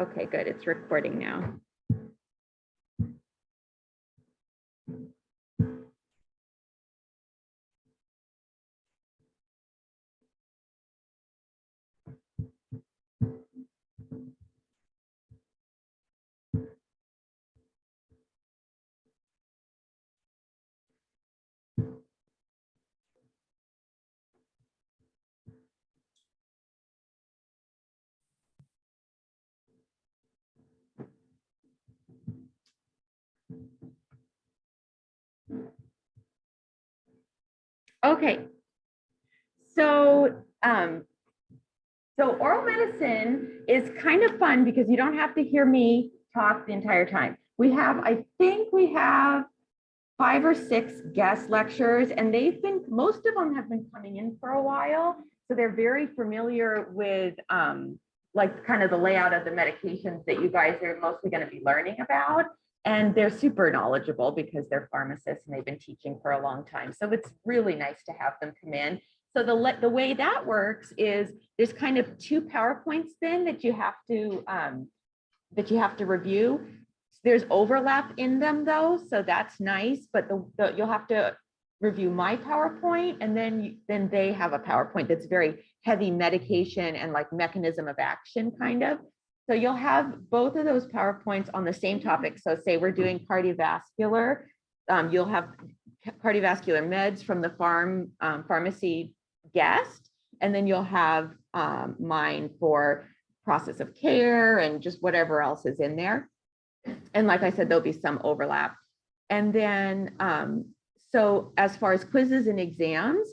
Okay, good. It's recording now. Okay, so oral medicine is kind of fun because you don't have to hear me talk the entire time. I think we have 5 or 6 guest lectures, and most of them have been coming in for a while. So they're very familiar with like kind of the layout of the medications that you guys are mostly going to be learning about. And they're super knowledgeable because they're pharmacists and they've been teaching for a long time. So it's really nice to have them come in. So the way that works is there's kind of 2 PowerPoints then that you have to review. There's overlap in them though, so that's nice. But you'll have to review my PowerPoint, and then they have a PowerPoint that's very heavy medication and like mechanism of action kind of. So you'll have both of those PowerPoints on the same topic. So say we're doing cardiovascular, you'll have cardiovascular meds from the pharmacy guest, and then you'll have mine for process of care and just whatever else is in there. And like I said, there'll be some overlap. And then, so as far as quizzes and exams,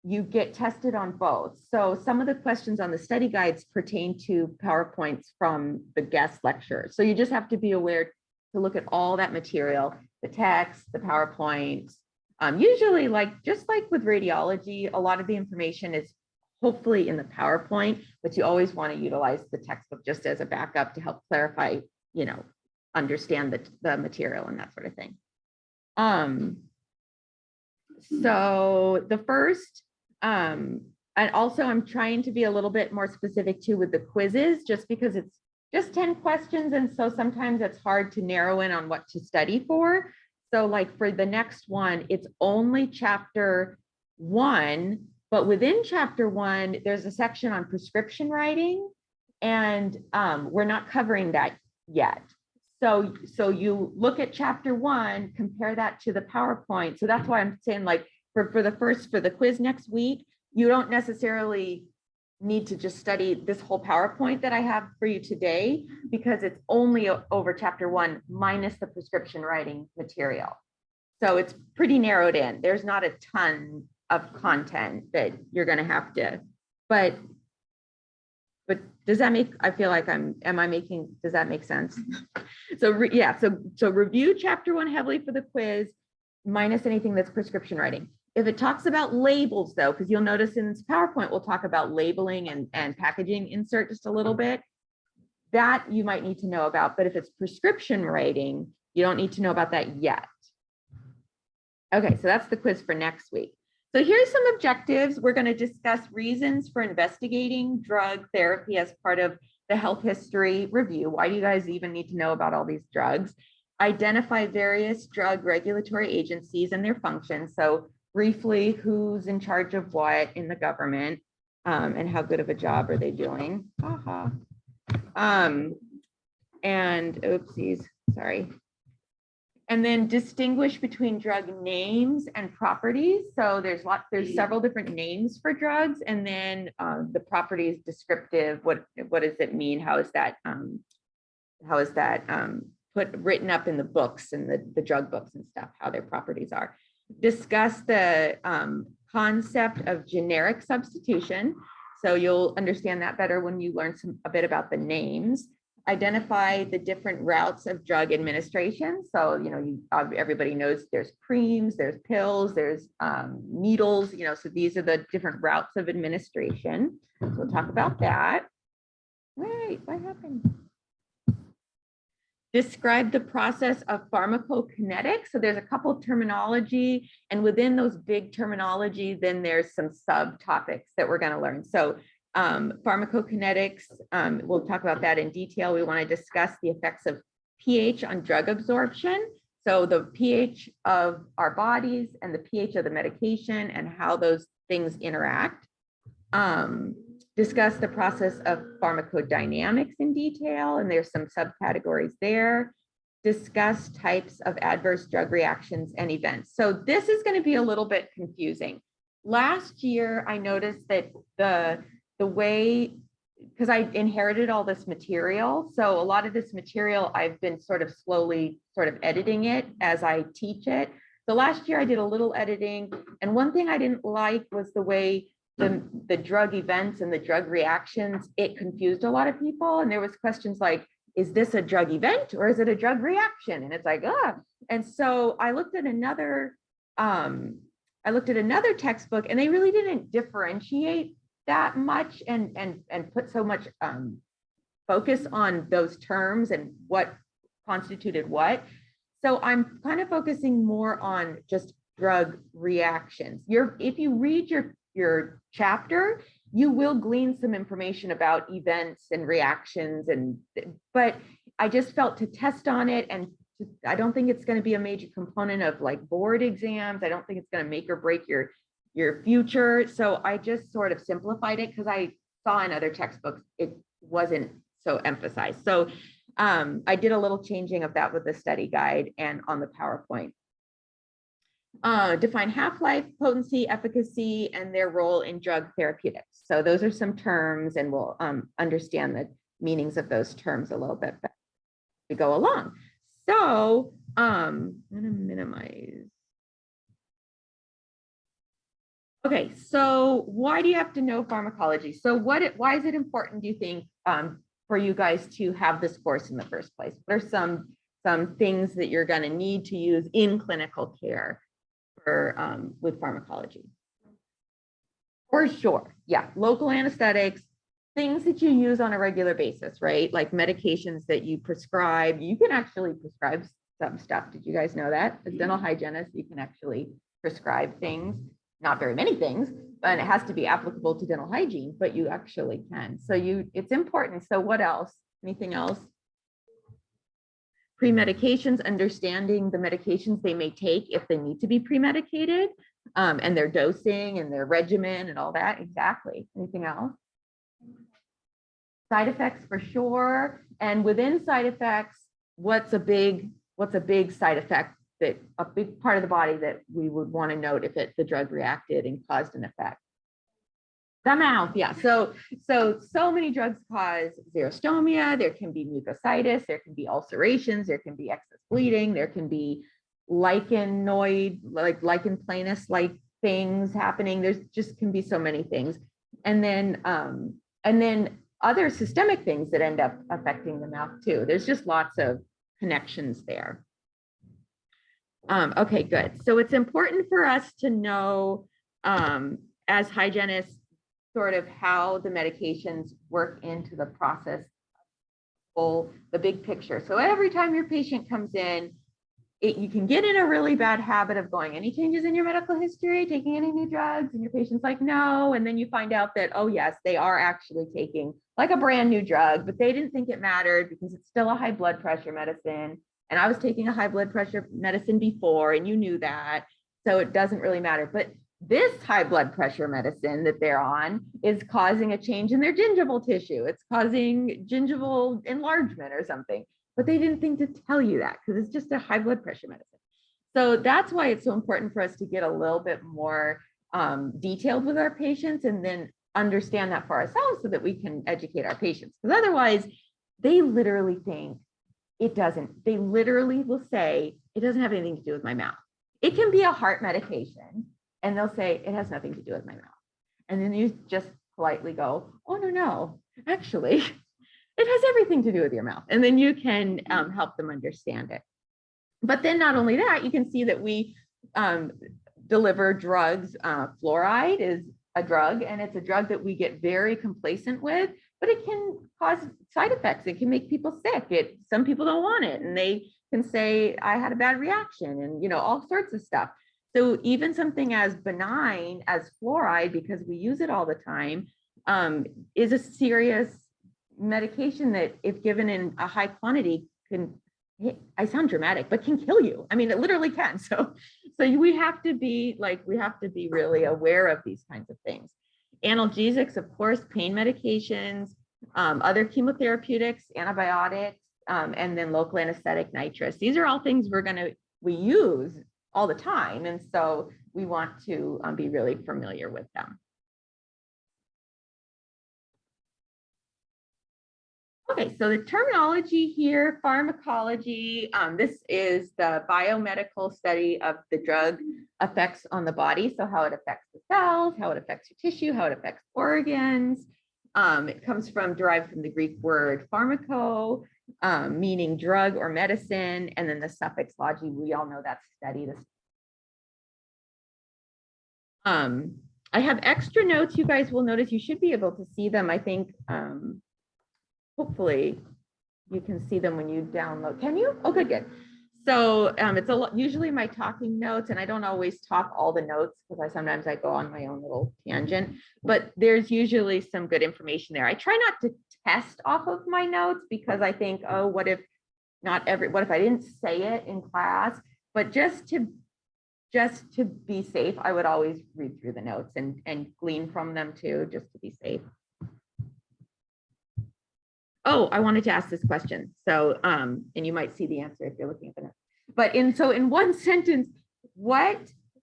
you get tested on both. So some of the questions on the study guides pertain to PowerPoints from the guest lecture. So you just have to be aware to look at all that material, the text, the PowerPoints. Usually, just like with radiology, a lot of the information is hopefully in the PowerPoint, but you always want to utilize the textbook just as a backup to help clarify, understand the material and that sort of thing. So the first, and also I'm trying to be a little bit more specific too with the quizzes, just because it's just 10 questions. And so sometimes it's hard to narrow in on what to study for. So like for the next one, it's only chapter 1, but within chapter 1, there's a section on prescription writing, and we're not covering that yet. So you look at chapter 1, compare that to the PowerPoint. So that's why I'm saying, like, for the quiz next week, you don't necessarily need to just study this whole PowerPoint that I have for you today, because it's only over chapter 1 minus the prescription writing material. So it's pretty narrowed in. There's not a ton of content that you're going to have to, but does that make, I feel like does that make sense? So review chapter 1 heavily for the quiz, minus anything that's prescription writing. If it talks about labels though, because you'll notice in this PowerPoint, we'll talk about labeling and packaging insert just a little bit, that you might need to know about. But if it's prescription writing, you don't need to know about that yet. Okay, so that's the quiz for next week. So here's some objectives. We're going to discuss reasons for investigating drug therapy as part of the health history review. Why do you guys even need to know about all these drugs? Identify various drug regulatory agencies and their functions. So briefly, who's in charge of what in the government, and how good of a job are they doing? And oopsies, sorry. And then distinguish between drug names and properties. So there's several different names for drugs, and then the properties descriptive. What does it mean? How is that written up in the books and the drug books and stuff? How their properties are. Discuss the concept of generic substitution. So you'll understand that better when you learn a bit about the names. Identify the different routes of drug administration. So, everybody knows there's creams, there's pills, there's needles, so these are the different routes of administration. So we'll talk about that. Wait, what happened? Describe the process of pharmacokinetics. So there's a couple of terminology, and within those big terminology, then there's some subtopics that we're going to learn. So Pharmacokinetics, we'll talk about that in detail. We want to discuss the effects of pH on drug absorption. So the pH of our bodies and the pH of the medication and how those things interact. Discuss the process of pharmacodynamics in detail, and there's some subcategories there. Discuss types of adverse drug reactions and events. So this is going to be a little bit confusing. Last year, I noticed that the way, because I inherited all this material, so a lot of this material I've been sort of slowly editing it as I teach it. So last year I did a little editing, and one thing I didn't like was the way the drug events and the drug reactions, it confused a lot of people. And there was questions like, is this a drug event or is it a drug reaction? And it's like, ah. And so I looked at another textbook, and they really didn't differentiate that much and put so much focus on those terms and what constituted what. So I'm kind of focusing more on just drug reactions. If you read your chapter, you will glean some information about events and reactions, but I just felt to test on it, and I don't think it's going to be a major component of like board exams. I don't think it's going to make or break your future. So I just sort of simplified it because I saw in other textbooks it wasn't so emphasized. So I did a little changing of that with the study guide and on the PowerPoint. Define half-life, potency, efficacy, and their role in drug therapeutics. So those are some terms, and we'll understand the meanings of those terms a little bit better as we go along. So I'm gonna minimize. Okay, so why do you have to know pharmacology? So why is it important, do you think, for you guys to have this course in the first place? What are some things that you're gonna need to use in clinical care with pharmacology? For sure, yeah, local anesthetics, things that you use on a regular basis, right? Like medications that you prescribe. You can actually prescribe some stuff. Did you guys know that? As dental hygienists, you can actually prescribe things, not very many things, but it has to be applicable to dental hygiene, but you actually can. So it's important. So what else? Anything else? Pre-medications, understanding the medications they may take if they need to be pre-medicated, and their dosing and their regimen and all that. Exactly. Anything else? Side effects for sure. And within side effects, what's a big side effect, that a big part of the body that we would want to note if the drug reacted and caused an effect? The mouth, yeah. So many drugs cause xerostomia. There can be mucositis. There can be ulcerations. There can be excess bleeding. There can be lichenoid, like lichen planus, like things happening. There's just can be so many things, and then other systemic things that end up affecting the mouth too. There's just lots of connections there. Okay, good. So it's important for us to know, as hygienists, sort of how the medications work into the process, the big picture. So every time your patient comes in, you can get in a really bad habit of going, any changes in your medical history, taking any new drugs? And your patient's like, no. And then you find out that, oh yes, they are actually taking like a brand new drug, but they didn't think it mattered because it's still a high blood pressure medicine. And I was taking a high blood pressure medicine before, and you knew that. So it doesn't really matter. But this high blood pressure medicine that they're on is causing a change in their gingival tissue. It's causing gingival enlargement or something. But they didn't think to tell you that because it's just a high blood pressure medicine. So that's why it's so important for us to get a little bit more detailed with our patients, and then understand that for ourselves so that we can educate our patients. Because otherwise, they literally think it doesn't. They literally will say, it doesn't have anything to do with my mouth. It can be a heart medication, and they'll say, it has nothing to do with my mouth. And then you just politely go, oh, no, actually, it has everything to do with your mouth. And then you can help them understand it. But then not only that, you can see that we deliver drugs. Fluoride is a drug, and it's a drug that we get very complacent with, but it can cause side effects. It can make people sick. Some people don't want it, and they can say, I had a bad reaction, and all sorts of stuff. So even something as benign as fluoride, because we use it all the time, is a serious medication that, if given in a high quantity, can, I sound dramatic, but can kill you. I mean, it literally can. So we have to be really aware of these kinds of things. Analgesics, of course, pain medications, other chemotherapeutics, antibiotics, and then local anesthetic nitrous. These are all things we use all the time. And so we want to be really familiar with them. Okay, so the terminology here, pharmacology, this is the biomedical study of the drug effects on the body. So how it affects the cells, how it affects your tissue, how it affects organs. It comes derived from the Greek word pharmaco, meaning drug or medicine, and then the suffix logy, we all know that's study. I have extra notes. You guys will notice, you should be able to see them. I think, hopefully you can see them when you download. Can you? Oh, good. So it's usually my talking notes, and I don't always talk all the notes because sometimes I go on my own little tangent, but there's usually some good information there. I try not to test off of my notes because I think, oh, what if I didn't say it in class? But just to be safe, I would always read through the notes and glean from them too, just to be safe. Oh, I wanted to ask this question. So, and you might see the answer if you're looking at the notes. But in one sentence, what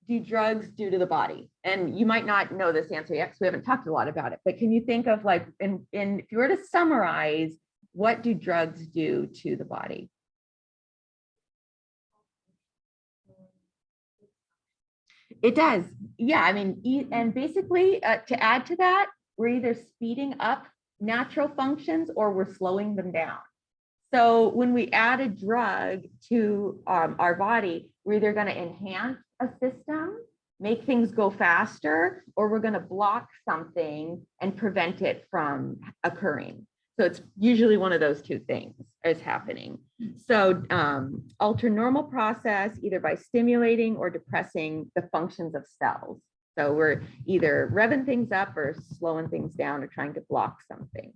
do drugs do to the body? And you might not know this answer yet because we haven't talked a lot about it, but can you think of, like, if you were to summarize, what do drugs do to the body? It does. Yeah, I mean, and basically to add to that, we're either speeding up natural functions or we're slowing them down. So when we add a drug to our body, we're either going to enhance a system, make things go faster, or we're going to block something and prevent it from occurring. So it's usually one of those two things is happening. So alter normal process either by stimulating or depressing the functions of cells. So we're either revving things up or slowing things down or trying to block something.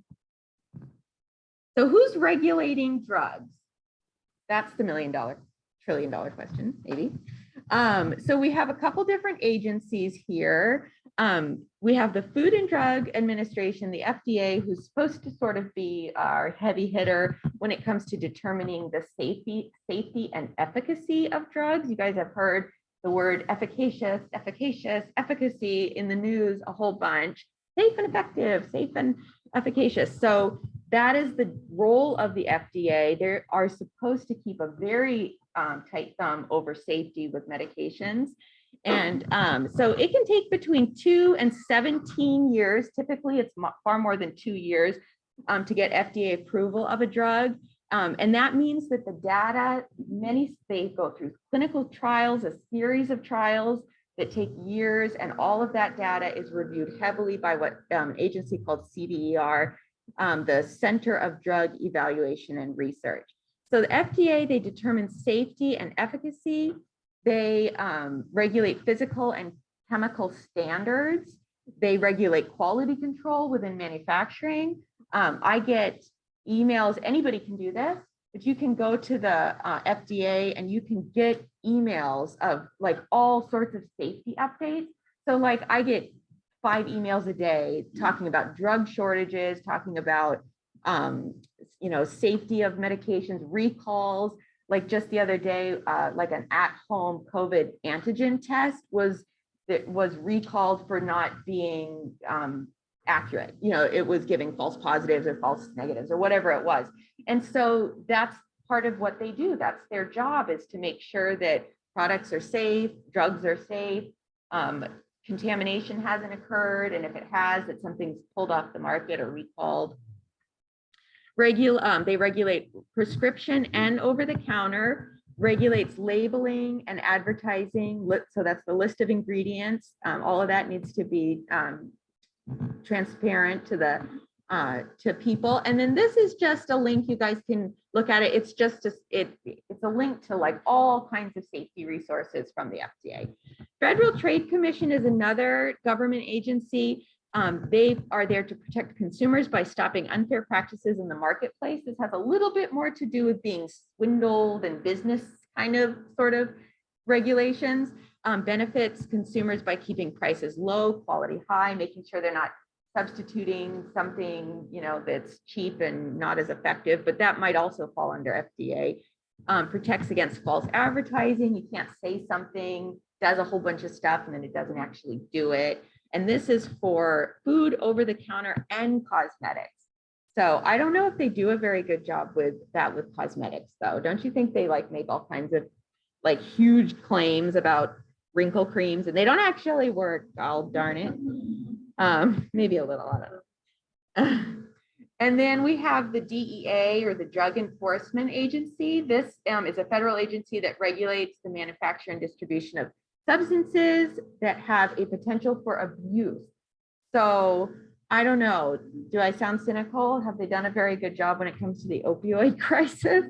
So who's regulating drugs? That's the trillion-dollar question, maybe. So we have a couple different agencies here. We have the Food and Drug Administration, the FDA, who's supposed to sort of be our heavy hitter when it comes to determining the safety and efficacy of drugs. You guys have heard the word efficacious, efficacy in the news a whole bunch. Safe and effective, safe and efficacious. So that is the role of the FDA. They are supposed to keep a very tight thumb over safety with medications. And so it can take between 2 and 17 years. Typically, it's far more than 2 years to get FDA approval of a drug. And that means that the data, they go through clinical trials, a series of trials that take years, and all of that data is reviewed heavily by what agency called CDER, the Center of Drug Evaluation and Research. So the FDA, they determine safety and efficacy. They regulate physical and chemical standards. They regulate quality control within manufacturing. I get emails, anybody can do this, but you can go to the FDA and you can get emails of like all sorts of safety updates. So like I get 5 emails a day talking about drug shortages, talking about safety of medications, recalls. Like just the other day, like an at-home COVID antigen test was recalled for not being accurate. It was giving false positives or false negatives or whatever it was. And so that's part of what they do. That's their job, is to make sure that products are safe, drugs are safe, contamination hasn't occurred, and if it has, that something's pulled off the market or recalled. They regulate prescription and over-the-counter, regulates labeling and advertising. So that's the list of ingredients. All of that needs to be transparent to people. And then this is just a link. You guys can look at it. It's just it's a link to like all kinds of safety resources from the FDA. Federal Trade Commission is another government agency. They are there to protect consumers by stopping unfair practices in the marketplace. This has a little bit more to do with being swindled and business kind of sort of regulations. Benefits consumers by keeping prices low, quality high, making sure they're not substituting something, you know, that's cheap and not as effective, but that might also fall under FDA. Protects against false advertising. You can't say something, does a whole bunch of stuff, and then it doesn't actually do it. And this is for food, over the counter, and cosmetics. So I don't know if they do a very good job with that with cosmetics, though. Don't you think they like make all kinds of like huge claims about wrinkle creams and they don't actually work? Oh, darn it. Maybe a little, I don't know. And then we have the DEA, or the Drug Enforcement Agency. This is a federal agency that regulates the manufacture and distribution of substances that have a potential for abuse. So I don't know, do I sound cynical? Have they done a very good job when it comes to the opioid crisis?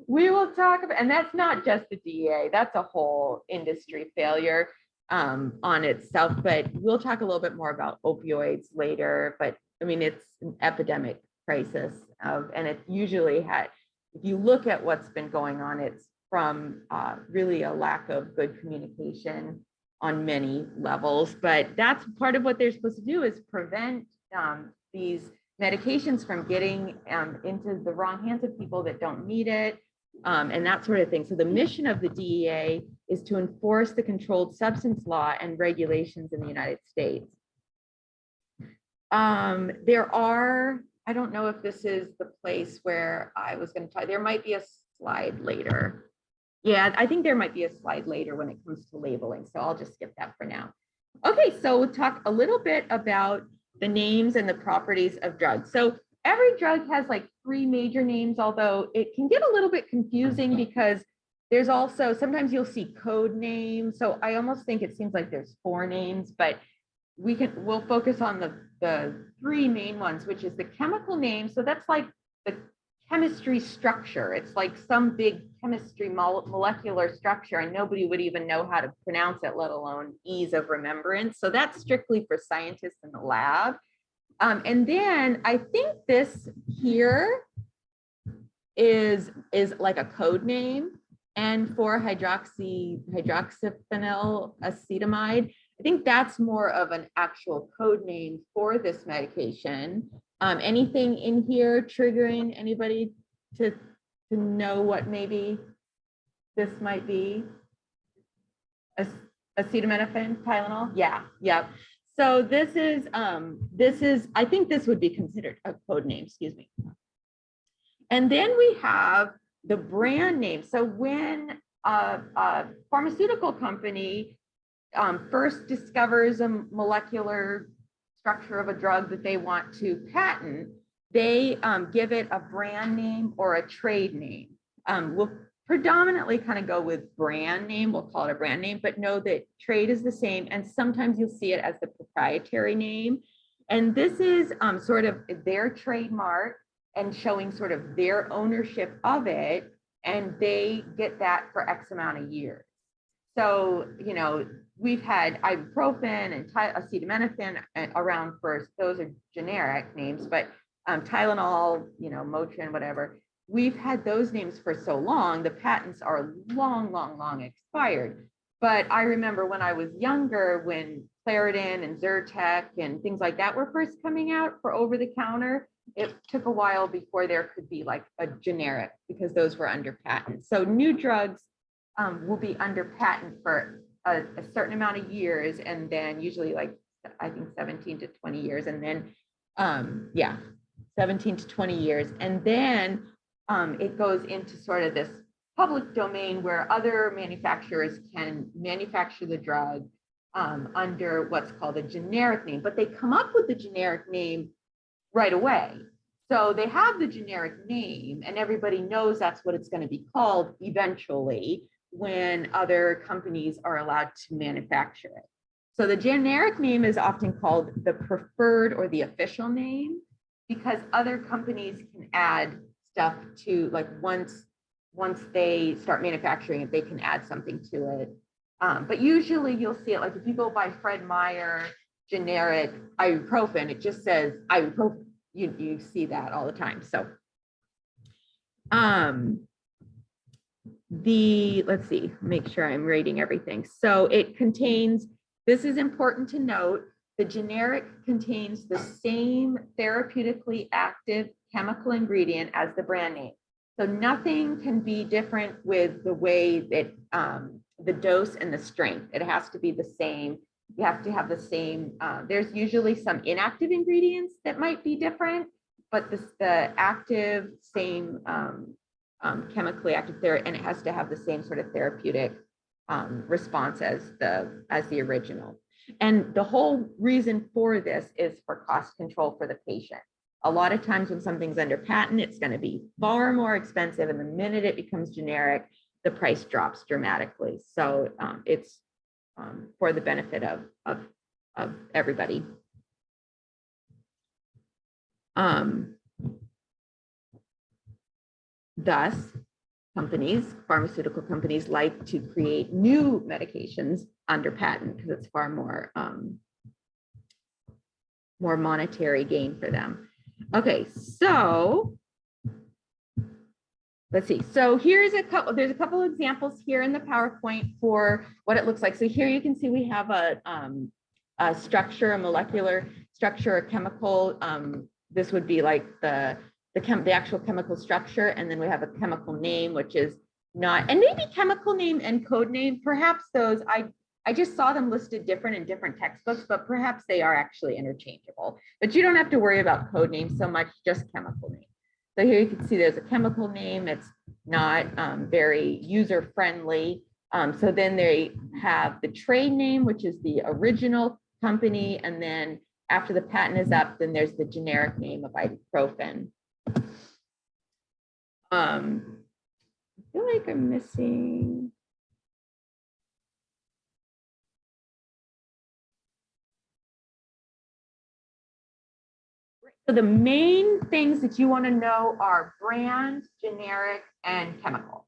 We will talk about, and that's not just the DEA, that's a whole industry failure on itself, but we'll talk a little bit more about opioids later. But I mean, it's an epidemic crisis, and it usually had, if you look at what's been going on, it's from really a lack of good communication on many levels. But that's part of what they're supposed to do, is prevent these medications from getting into the wrong hands of people that don't need it, and that sort of thing. So the mission of the DEA is to enforce the controlled substance law and regulations in the United States. There are, I don't know if this is the place where I was going to talk, there might be a slide later. Yeah, I think there might be a slide later when it comes to labeling, so I'll just skip that for now. Okay, so we'll talk a little bit about the names and the properties of drugs. So every drug has like 3 major names, although it can get a little bit confusing because there's also, sometimes you'll see code names. So I almost think it seems like there's 4 names, but we'll focus on the 3 main ones, which is the chemical name. So that's like the chemistry structure. It's like some big chemistry molecular structure, and nobody would even know how to pronounce it, let alone ease of remembrance. So that's strictly for scientists in the lab. And then I think this here is like a code name, and for hydroxyphenyl acetamide, I think that's more of an actual code name for this medication. Anything in here triggering anybody to know what maybe this might be? Acetaminophen, Tylenol? Yeah, yeah. So this is, I think this would be considered a code name, excuse me. And then we have the brand name. So when a pharmaceutical company first discovers a molecular structure of a drug that they want to patent, they give it a brand name or a trade name. We'll predominantly kind of go with brand name, we'll call it a brand name, but know that trade is the same, and sometimes you'll see it as the proprietary name. And this is sort of their trademark and showing sort of their ownership of it, and they get that for X amount of years. So, you know, we've had ibuprofen and acetaminophen around first. Those are generic names, but Tylenol, you know, Motrin, whatever. We've had those names for so long, the patents are long expired. But I remember when I was younger, when Claritin and Zyrtec and things like that were first coming out for over the counter, it took a while before there could be like a generic, because those were under patent. So new drugs will be under patent for a certain amount of years, and then usually like, I think 17 to 20 years. And then, 17 to 20 years. And then it goes into sort of this public domain where other manufacturers can manufacture the drug under what's called a generic name, but they come up with the generic name right away. So they have the generic name and everybody knows that's what it's going to be called eventually when other companies are allowed to manufacture it. So the generic name is often called the preferred or the official name, because other companies can add stuff to, like, once they start manufacturing it, they can add something to it. But usually you'll see it, like if you go by Fred Meyer, generic ibuprofen. It just says ibuprofen. You see that all the time. So let's see, make sure I'm rating everything. So it contains, this is important to note, the generic contains the same therapeutically active chemical ingredient as the brand name. So nothing can be different with the way that the dose and the strength. It has to be the same. You have to have the same, there's usually some inactive ingredients that might be different, but the active, same chemically active there, and it has to have the same sort of therapeutic response as the original. And the whole reason for this is for cost control for the patient. A lot of times when something's under patent, it's going to be far more expensive, and the minute it becomes generic, the price drops dramatically. So it's for the benefit of everybody. Thus, pharmaceutical companies like to create new medications under patent because it's far more monetary gain for them. Okay, so let's see. So here's there's a couple examples here in the PowerPoint for what it looks like. So here you can see we have a structure, a molecular structure, a chemical. This would be like the actual chemical structure, and then we have a chemical name, which is not, and maybe chemical name and code name, perhaps those, I just saw them listed different in different textbooks, but perhaps they are actually interchangeable. But you don't have to worry about code names so much, just chemical name. So here you can see there's a chemical name. It's not very user-friendly. So then they have the trade name, which is the original company, and then after the patent is up, then there's the generic name of ibuprofen. I feel like I'm missing. So the main things that you want to know are brand, generic, and chemical,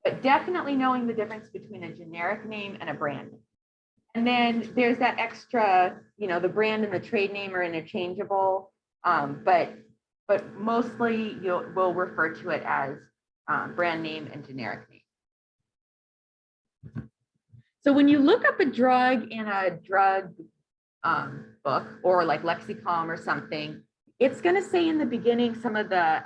but definitely knowing the difference between a generic name and a brand name. And then there's that extra, the brand and the trade name are interchangeable, but mostly we'll refer to it as brand name and generic name. So when you look up a drug in a drug book or like lexicon or something, it's going to say in the beginning some of the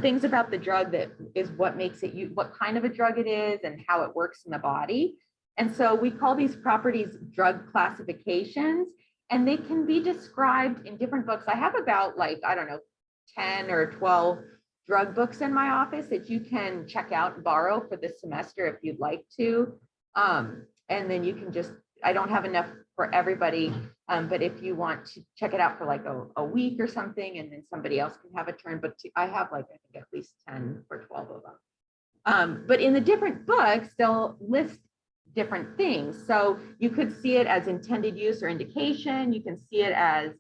things about the drug that is what makes it what kind of a drug it is and how it works in the body. And so we call these properties drug classifications, and they can be described in different books. I have about 10 or 12 drug books in my office that you can check out and borrow for this semester if you'd like to. And then you can I don't have enough for everybody, but if you want to check it out for like a week or something, and then somebody else can have a turn, but I have I think at least 10 or 12 of them. But in the different books, they'll list different things. So you could see it as intended use or indication. You can see it as,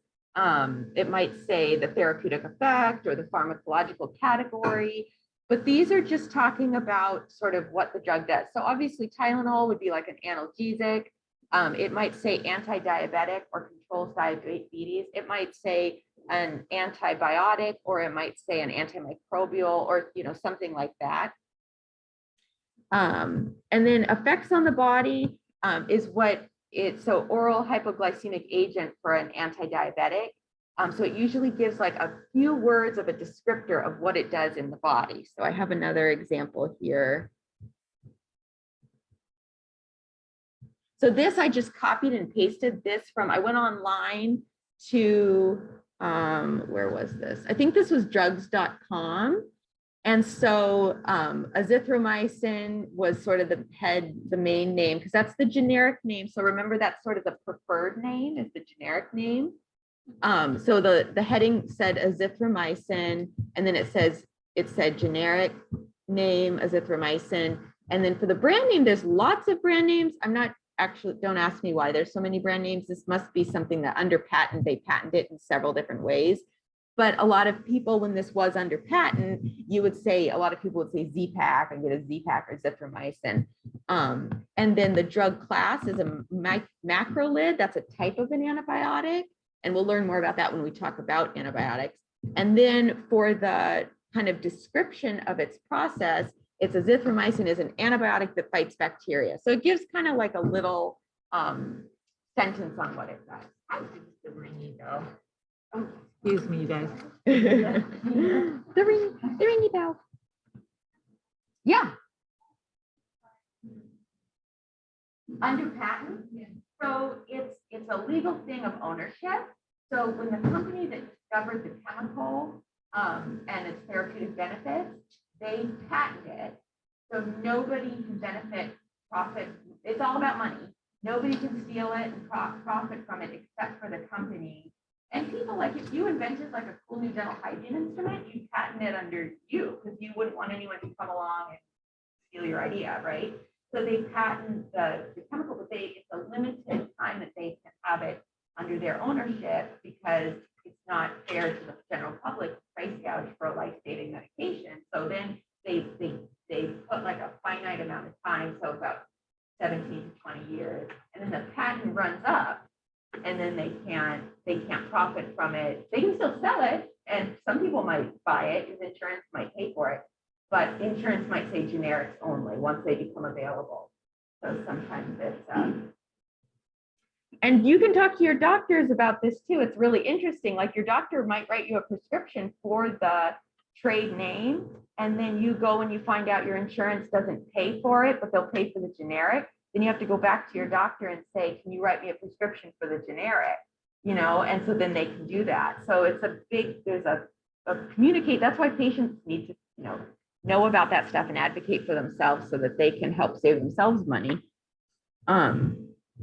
it might say the therapeutic effect or the pharmacological category, but these are just talking about sort of what the drug does. So obviously Tylenol would be like an analgesic. It might say anti-diabetic or controls diabetes. It might say an antibiotic, or it might say an antimicrobial, or something like that. And then effects on the body is what so oral hypoglycemic agent for an anti-diabetic. So it usually gives like a few words of a descriptor of what it does in the body. So I have another example here. So this, I just copied and pasted this from, I went online to, where was this? I think this was drugs.com. And so azithromycin was sort of the main name, because that's the generic name. So remember, that's sort of the preferred name is the generic name. So the heading said azithromycin, and then it said generic name azithromycin. And then for the brand name, there's lots of brand names. I'm not actually, don't ask me why there's so many brand names. This must be something that under patent, they patent it in several different ways. But a lot of people, when this was under patent, you would say, a lot of people would say Z-Pak and get a Z-Pak or zithromycin. And then the drug class is a macrolide. That's a type of an antibiotic. And we'll learn more about that when we talk about antibiotics. And then for the kind of description of its process, it's a zithromycin is an antibiotic that fights bacteria. So it gives kind of like a little sentence on what it does. The ringy bell. Oh, excuse me, you guys. the ringy bell. Yeah. Under patent, so it's a legal thing of ownership. So when the company that discovered the chemical and its therapeutic benefits, they patent it. So nobody can benefit, profit. It's all about money. Nobody can steal it and profit from it except for the company. And people, like, if you invented like a cool new dental hygiene instrument, you patent it under you because you wouldn't want anyone to come along and steal your idea, right? So they patent the chemical, but it's a limited time that they can have it under their ownership because it's not fair to the general public to price gouge for a life-saving medication. So then they put like a finite amount of time, so about 17 to 20 years, and then the patent runs up, and then they can't profit from it. They can still sell it, and some people might buy it because insurance might pay for it, but insurance might say generics only once they become available. So sometimes it's and you can talk to your doctors about this too. It's really interesting. Like, your doctor might write you a prescription for the trade name, and then you go and you find out your insurance doesn't pay for it, but they'll pay for the generic. Then you have to go back to your doctor and say, can you write me a prescription for the generic? You know, and so then they can do that. So it's a big, there's a communicate. That's why patients need to, know about that stuff and advocate for themselves so that they can help save themselves money.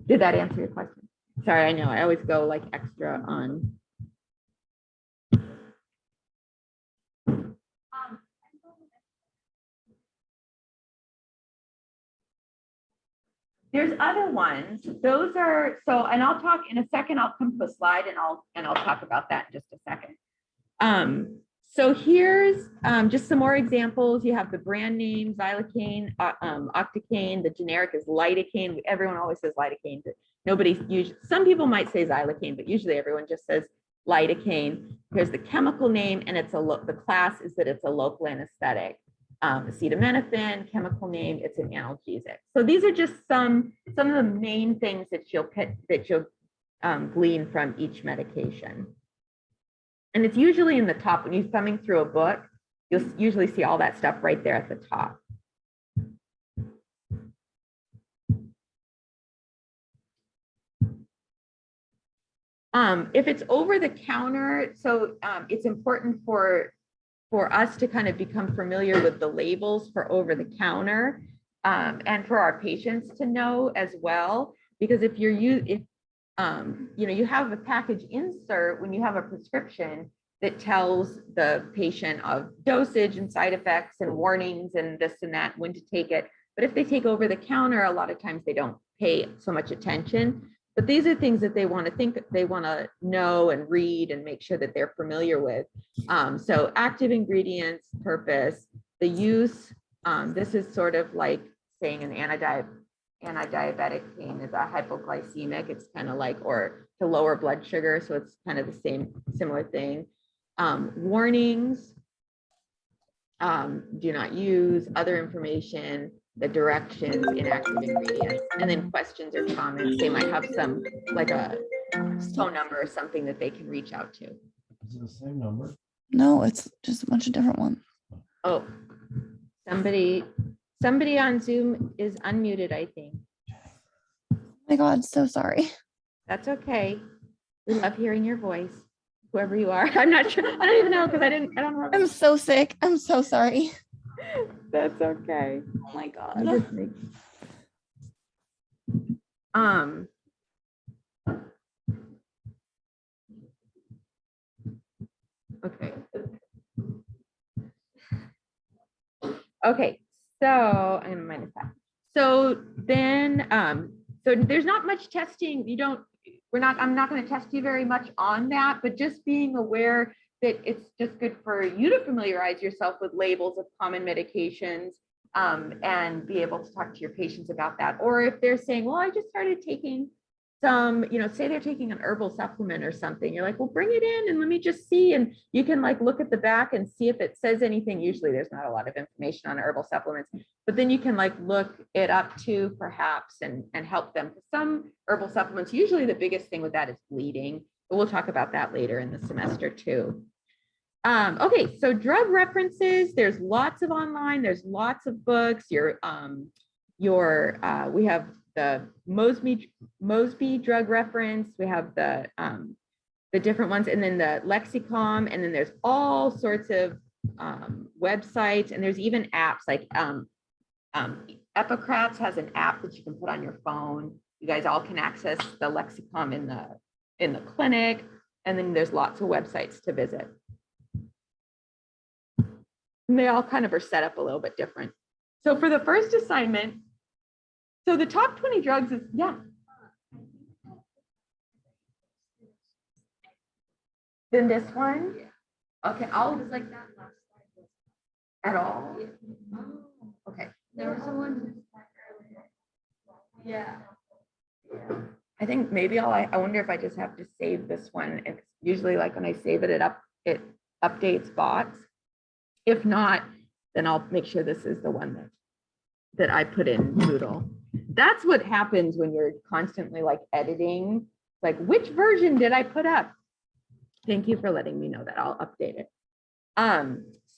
Did that answer your question? Sorry, I know I always go like extra on. There's other ones. Those are and I'll talk in a second. I'll come to a slide and I'll talk about that in just a second. So here's just some more examples. You have the brand name Xylocaine, Octocaine. The generic is lidocaine. Everyone always says lidocaine, but nobody's usually. Some people might say Xylocaine, but usually everyone just says lidocaine. Here's the chemical name, and the class is that it's a local anesthetic. Acetaminophen, chemical name, it's an analgesic. So these are just some of the main things that you'll glean from each medication. And it's usually in the top. When you're thumbing through a book, you'll usually see all that stuff right there at the top. If it's over the counter, so it's important for us to kind of become familiar with the labels for over the counter, and for our patients to know as well, because if you have a package insert when you have a prescription that tells the patient of dosage and side effects and warnings and this and that, when to take it. But if they take over the counter, a lot of times they don't pay so much attention. But these are things that they want to know and read and make sure that they're familiar with. So active ingredients, purpose, the use. This is sort of like saying an antidiabetic pain is a hypoglycemic. It's kind of like, or to lower blood sugar. So it's kind of the similar thing. Warnings, do not use, other information, the directions, inactive ingredients, and then questions or comments. They might have some, like a phone number or something that they can reach out to. Is it the same number? No, it's just a bunch of different ones. Oh, somebody on Zoom is unmuted, I think. Oh my God, so sorry. That's okay. We love hearing your voice, whoever you are. I'm not sure. I don't even know because I don't know. I'm so sick. I'm so sorry. That's okay. Oh my God. Okay. Okay, so I'm gonna minus that. So then, so there's not much testing. I'm not going to test you very much on that, but just being aware that it's just good for you to familiarize yourself with labels of common medications, and be able to talk to your patients about that. Or if they're saying, well, I just started taking some, say they're taking an herbal supplement or something, you're like, well, bring it in and let me just see. And you can like look at the back and see if it says anything. Usually there's not a lot of information on herbal supplements, but then you can like look it up too, perhaps, and help them. Some herbal supplements, usually the biggest thing with that is bleeding, but we'll talk about that later in the semester too. Okay, so drug references, there's lots of online, there's lots of books. We have the Mosby drug reference, we have the different ones, and then the lexicon, and then there's all sorts of websites, and there's even apps like Epicrats has an app that you can put on your phone. You guys all can access the lexicon in the clinic, and then there's lots of websites to visit. And they all kind of are set up a little bit different. So for the first assignment, so the top 20 drugs is, yeah. Then this one? Okay, I'll. It was like that last slide. At all? Oh, Okay. there was someone earlier. Yeah. I think maybe I wonder if I just have to save this one. It's usually like when I save it, it updates bots. If not, then I'll make sure this is the one that I put in Moodle. That's what happens when you're constantly like editing, like which version did I put up? Thank you for letting me know that. I'll update it.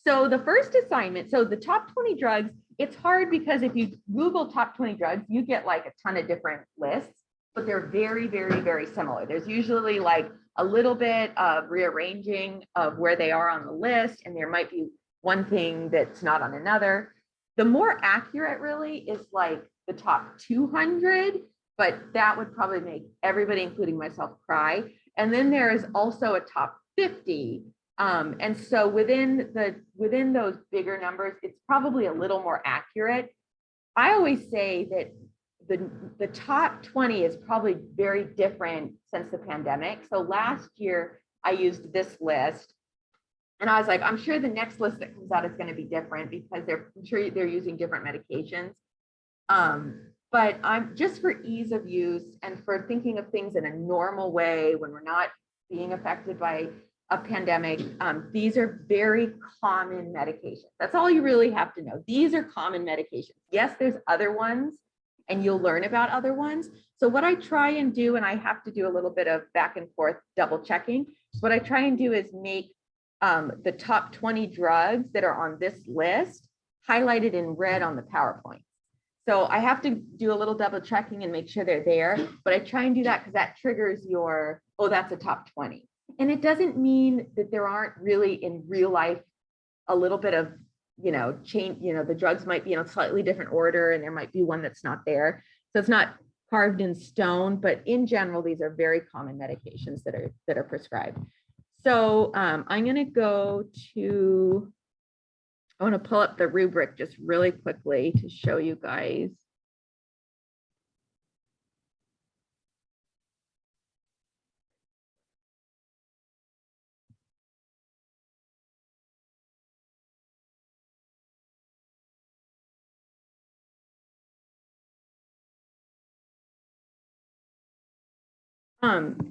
So the first assignment, so the top 20 drugs, it's hard because if you Google top 20 drugs, you get like a ton of different lists, but they're very, very, very similar. There's usually like a little bit of rearranging of where they are on the list, and there might be one thing that's not on another. The more accurate really is like the top 200, but that would probably make everybody, including myself, cry. And then there is also a top 50. And so within those bigger numbers, it's probably a little more accurate. I always say that the top 20 is probably very different since the pandemic. So last year I used this list, and I was like, I'm sure the next list that comes out is going to be different because I'm sure they're using different medications. But I'm just for ease of use and for thinking of things in a normal way when we're not being affected by a pandemic, these are very common medications. That's all you really have to know. These are common medications. Yes, there's other ones, and you'll learn about other ones. So what I try and do, and I have to do a little bit of back and forth double checking, what I try and do is make the top 20 drugs that are on this list highlighted in red on the PowerPoint. So I have to do a little double checking and make sure they're there, but I try and do that because that triggers your, oh, that's a top 20. And it doesn't mean that there aren't really in real life a little bit of, change, the drugs might be in a slightly different order and there might be one that's not there. So it's not carved in stone, but in general, these are very common medications that are prescribed. So I'm going to go to, I want to pull up the rubric just really quickly to show you guys.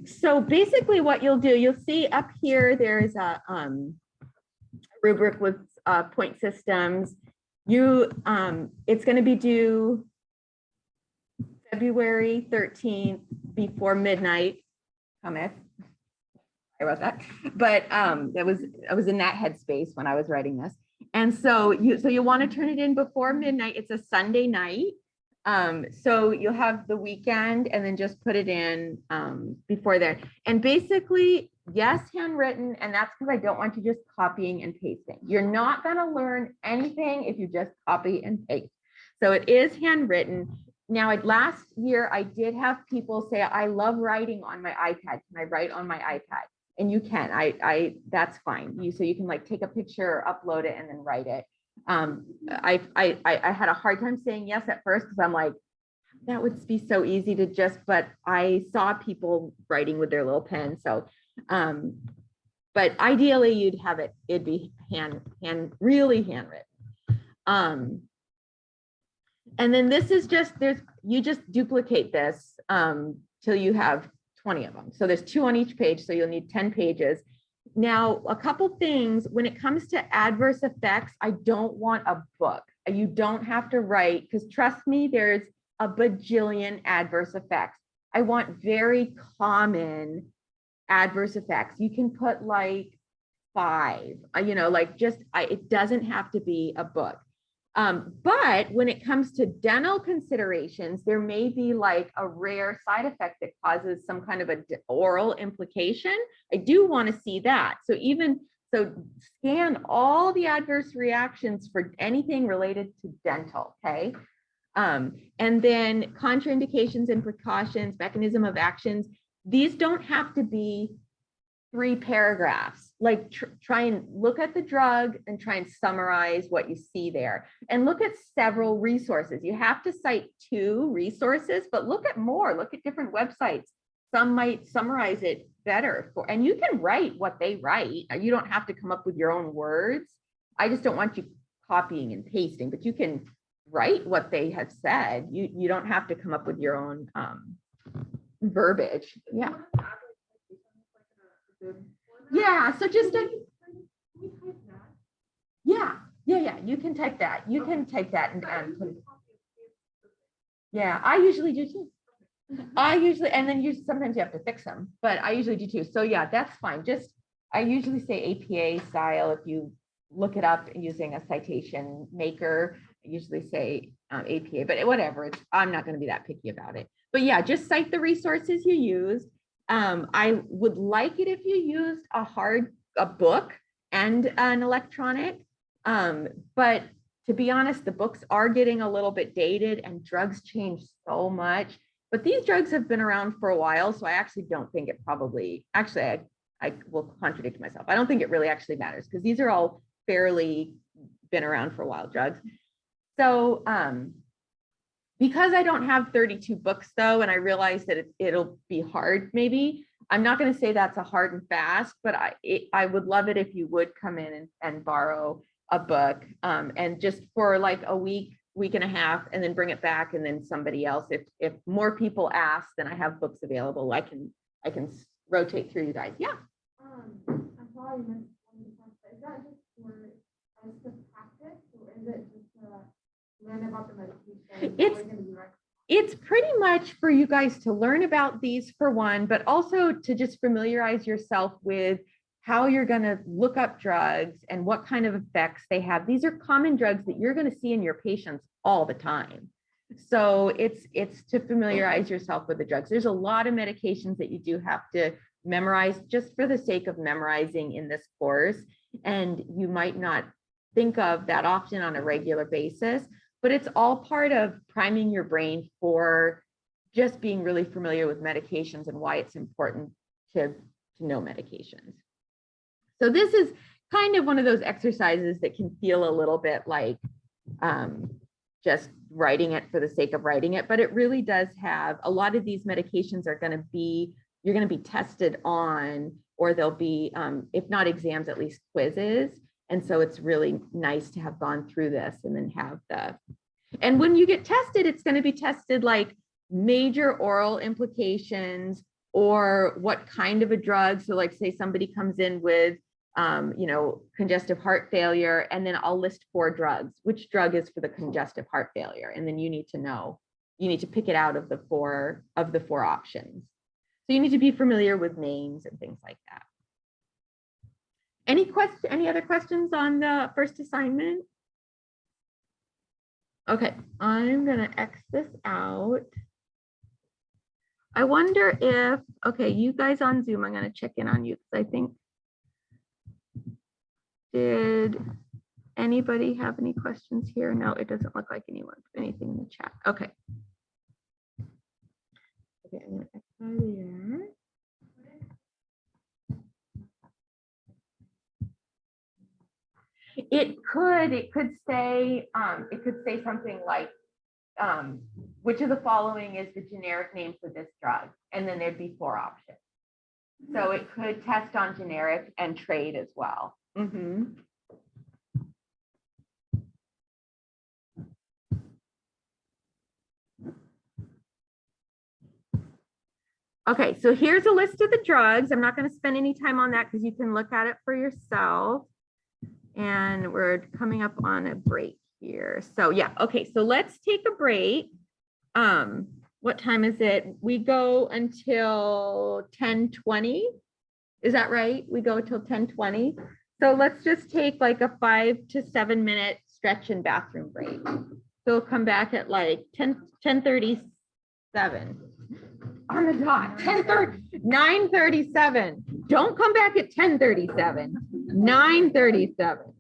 So basically what you'll do, you'll see up here, there's a rubric with point systems. It's going to be due February 13th before midnight. Sorry about that, but I was in that headspace when I was writing this. And so you want to turn it in before midnight. It's a Sunday night. So you'll have the weekend and then just put it in before that. And basically, yes, handwritten, and that's because I don't want you just copying and pasting. You're not going to learn anything if you just copy and paste. So it is handwritten. Now, last year, I did have people say, I love writing on my iPad. Can I write on my iPad? And you can, that's fine. So you can like take a picture, upload it, and then write it. I had a hard time saying yes at first because I'm like, that would be so easy to just, but I saw people writing with their little pen. So but ideally you'd have it'd be really handwritten. And then this is just, you just duplicate this till you have 20 of them. So there's 2 on each page, so you'll need 10 pages. Now, a couple things, when it comes to adverse effects, I don't want a book. You don't have to write, because trust me, there's a bajillion adverse effects. I want very common adverse effects. You can put like 5, like it doesn't have to be a book. But when it comes to dental considerations, there may be like a rare side effect that causes some kind of an oral implication. I do want to see that. So scan all the adverse reactions for anything related to dental, okay? And then contraindications and precautions, mechanism of actions. These don't have to be 3 paragraphs. Like try and look at the drug and try and summarize what you see there, and look at several resources. You have to cite 2 resources, but look at more, look at different websites. Some might summarize it better and you can write what they write. You don't have to come up with your own words. I just don't want you copying and pasting, but you can write what they have said. You don't have to come up with your own verbiage. Yeah. Yeah, so just yeah, you can type that. You can type that and put it. Yeah, I usually do too. And then sometimes you have to fix them, but I usually do too. So yeah, that's fine. I usually say APA style. If you look it up using a citation maker, I usually say APA, but whatever, I'm not going to be that picky about it. But yeah, just cite the resources you used. I would like it if you used a book and an electronic, but to be honest, the books are getting a little bit dated and drugs change so much, but these drugs have been around for a while. So I actually don't think it I will contradict myself. I don't think it really actually matters, because these are all fairly been around for a while drugs. So, because I don't have 32 books though, and I realize that it'll be hard, maybe, I'm not going to say that's a hard and fast, but I would love it if you would come in and borrow a book, and just for like a week and a half, and then bring it back, and then somebody else, if more people ask, then I have books available. I can rotate through you guys. Yeah. I'm sorry, is that just for us to practice, or is it just learn about the medication? It's pretty much for you guys to learn about these for one, but also to just familiarize yourself with how you're going to look up drugs and what kind of effects they have. These are common drugs that you're going to see in your patients all the time. So it's to familiarize yourself with the drugs. There's a lot of medications that you do have to memorize just for the sake of memorizing in this course. And you might not think of that often on a regular basis, but it's all part of priming your brain for just being really familiar with medications and why it's important to know medications. So this is kind of one of those exercises that can feel a little bit like just writing it for the sake of writing it, but it really does have a lot of these medications are going to be, you're going to be tested on, or there'll be, if not exams, at least quizzes. And so it's really nice to have gone through this and then have and when you get tested, it's going to be tested like major oral implications or what kind of a drug. So like say somebody comes in with, congestive heart failure, and then I'll list 4 drugs. Which drug is for the congestive heart failure? And then you need to know, you need to pick it out of the 4 options. So you need to be familiar with names and things like that. Any other questions on the first assignment? Okay, I'm gonna X this out. I wonder if, okay, you guys on Zoom, I'm gonna check in on you because I think, did anybody have any questions here? No, it doesn't look like anything in the chat. Okay. Okay, I'm gonna X out there. It could say something like, which of the following is the generic name for this drug? And then there'd be 4 options. So it could test on generic and trade as well. Mm-hmm. Okay, so here's a list of the drugs. I'm not going to spend any time on that because you can look at it for yourself. And we're coming up on a break here. So yeah, okay, so let's take a break. What time is it? We go until 10:20. Is that right? We go till 10:20. So let's just take like a 5 to 7 minute stretch and bathroom break. So we'll come back at like 10:37. On the dot, 9:37. Don't come back at 10:37. 9:37.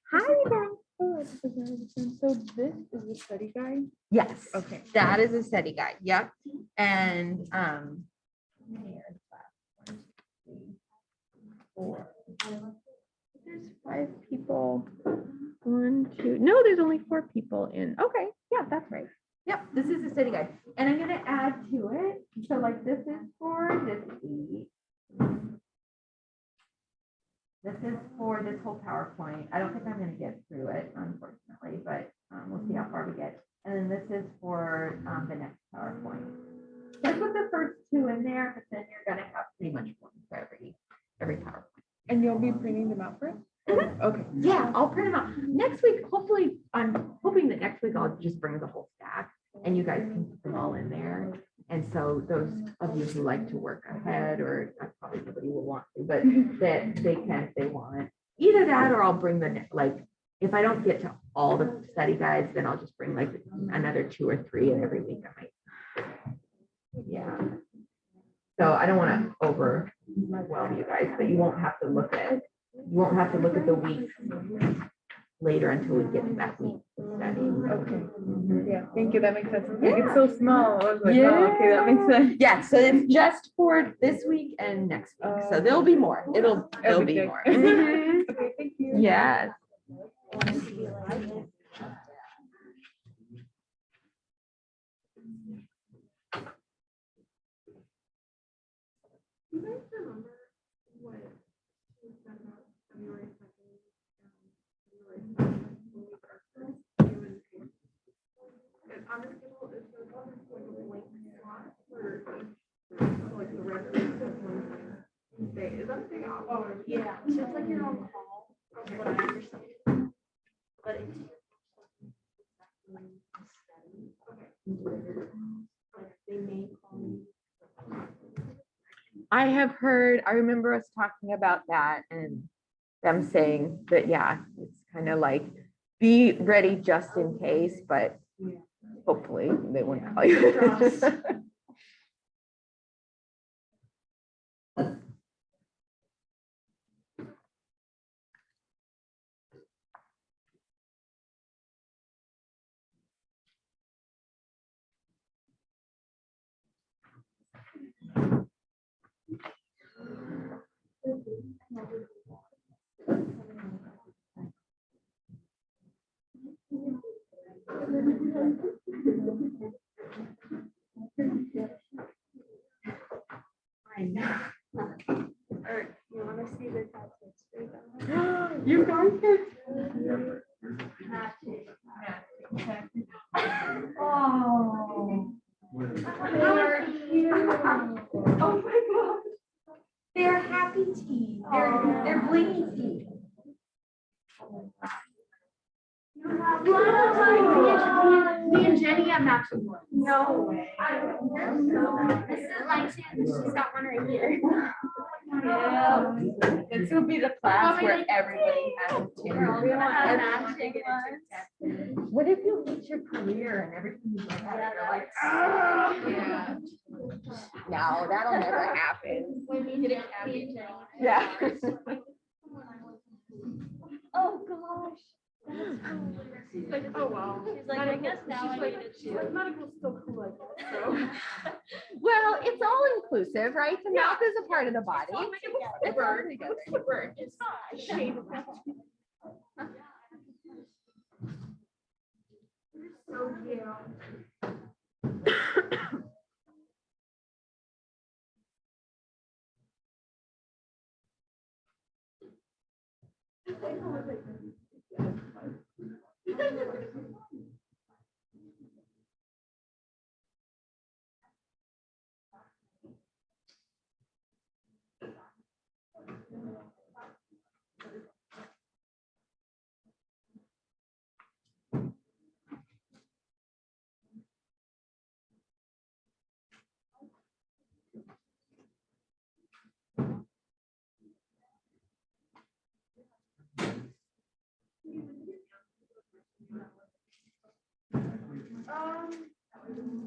Hi there. So this is the study guide? Yes. Okay. That is a study guide. Yep. And there's 5 people. 1, 2. No, there's only 4 people in. Okay. Yeah, that's right. Yep. This is a study guide. And I'm gonna add to it. So like this is for this week. This is for this whole PowerPoint. I don't think I'm going to get through it, unfortunately, but we'll see how far we get. And then this is for the next PowerPoint. So I put the first 2 in there, but then you're going to have pretty much one for every PowerPoint. And you'll be printing them out for us? Mhm. Okay. Yeah, I'll print them out. Next week, hopefully, I'm hoping that next week I'll just bring the whole stack and you guys can put them all in there. And so those of you who like to work ahead, or probably nobody will want to, but that they can if they want. Either that or I'll bring the, like, if I don't get to all the study guides, then I'll just bring like another 2 or 3 and every week I might. Yeah. So I don't want to overwhelm you guys, but you won't have to look at the weeks later until we get to that week study. Okay. Yeah, thank you. That makes sense. Like, it's so small. I was like, Yeah. oh, okay, that makes sense. Yeah, so it's just for this week and next week. So there'll be more. There'll be more. Mhm. Okay, thank you. Yes. Do you guys remember what she said about February 2nd? February 7th, when we first started doing it? And on the schedule, it shows like a blank slot for like the regular day. Is that a big option? Oh, yeah. So it's like you're on call, from what I understand. But it's like they may call you. I have heard, I remember us talking about that and them saying that, yeah, it's kind of like be ready just in case, but hopefully they won't call you. I know. Or you want to see the top history? You guys could. Oh. They're cute. Oh my God. They're happy teeth. They're blingy teeth. You have Me and Jenny have matching ones. No way. This is like, she's got one right here. This will be the class where everybody has two. We're gonna have matching ones. What if you hate your career and everything you like, you're like, Yeah. no, that'll never happen. When we did it, Yeah. Oh, gosh. She's like, oh, wow. She's like, I guess now I need to choose. Medical's still cool, I guess, so. Well, it's all inclusive, right? The mouth is a part of the body. It's all Word. together. What's the word? It's not. Shade. So, yeah.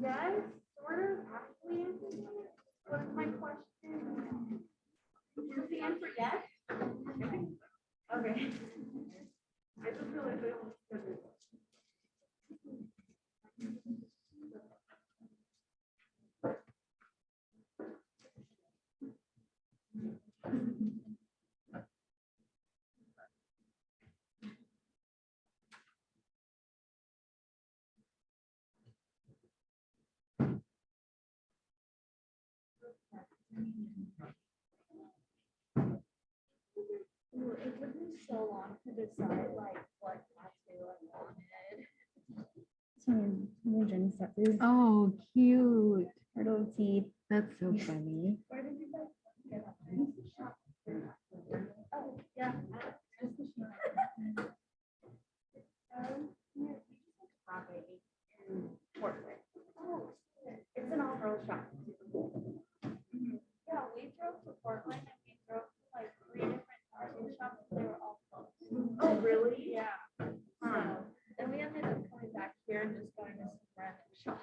Yes, sort of, actually. What is my question? Is the answer yes? Okay. I just realized I almost said it. It took me so long to decide like what tattoo I wanted. Oh, cute. Turtle teeth. That's so funny. Where did you guys get that? Oh, yeah. In Portland. Oh, it's an all-girl shop. Yeah, we drove to Portland and we drove to like 3 different tattoo shops. They were all closed. Oh, really? Yeah. So then we ended up coming back here and just going to some random shop.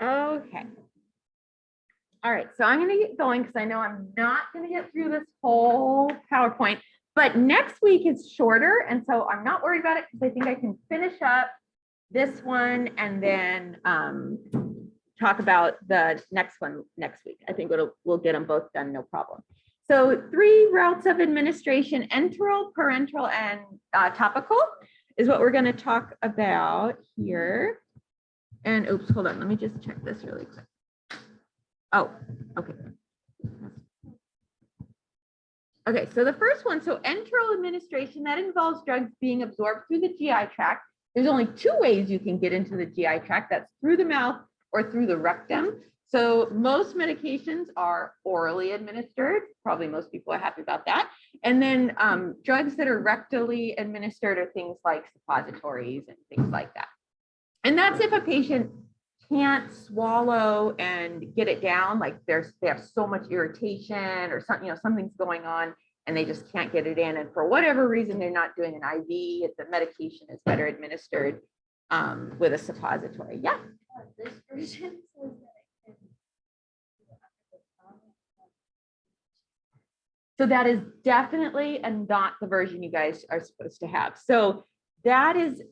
Okay. All right, so I'm going to get going because I know I'm not going to get through this whole PowerPoint, but next week is shorter. And so I'm not worried about it because I think I can finish up this one and then talk about the next one next week. I think we'll get them both done, no problem. So 3 routes of administration: enteral, parenteral, and topical is what we're going to talk about here. And oops, hold on, let me just check this really quick. Oh, okay. Okay, so the first one, so enteral administration, that involves drugs being absorbed through the GI tract. There's only 2 ways you can get into the GI tract. That's through the mouth or through the rectum. So most medications are orally administered. Probably most people are happy about that. And then drugs that are rectally administered are things like suppositories and things like that. And that's if a patient can't swallow and get it down, like they have so much irritation or something, something's going on and they just can't get it in. And for whatever reason, they're not doing an IV, the medication is better administered with a suppository. Yeah. This version says that it can. So that is definitely and not the version you guys are supposed to have. So those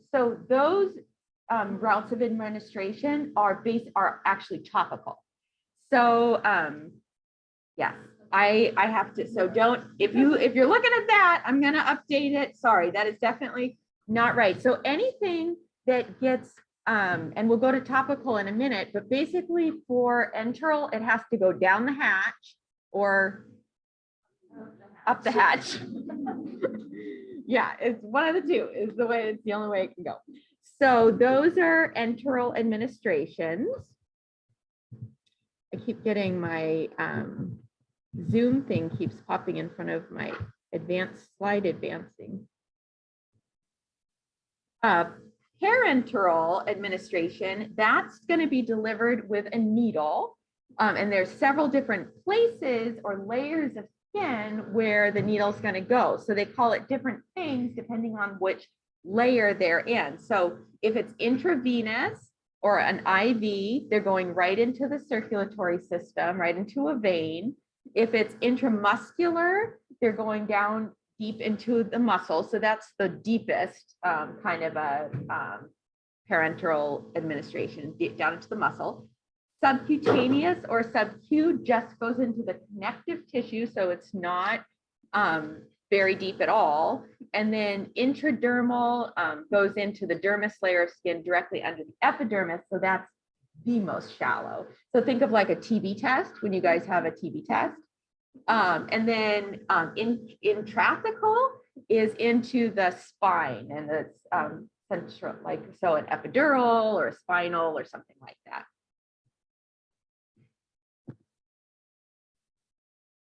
routes of administration are actually topical. So yes, I have to, so don't, if you're looking at that, I'm gonna update it. Sorry, that is definitely not right. So anything that gets, and we'll go to topical in a minute, but basically for enteral, it has to go down the hatch or up the hatch. Yeah, it's one of the two is it's the only way it can go. So those are enteral administrations. I keep getting my Zoom thing keeps popping in front of my slide advancing. Parenteral administration, that's going to be delivered with a needle. And there's several different places or layers of skin where the needle is going to go. So they call it different things depending on which layer they're in. So if it's intravenous or an IV, they're going right into the circulatory system, right into a vein. If it's intramuscular, they're going down deep into the muscle. So that's the deepest kind of a parenteral administration, deep down into the muscle. Subcutaneous or sub-Q just goes into the connective tissue, so it's not very deep at all. And then intradermal goes into the dermis layer of skin directly under the epidermis, so that's the most shallow. So think of like a TB test when you guys have a TB test. And then intrathecal is into the spine, and it's central, like so an epidural or a spinal or something like that.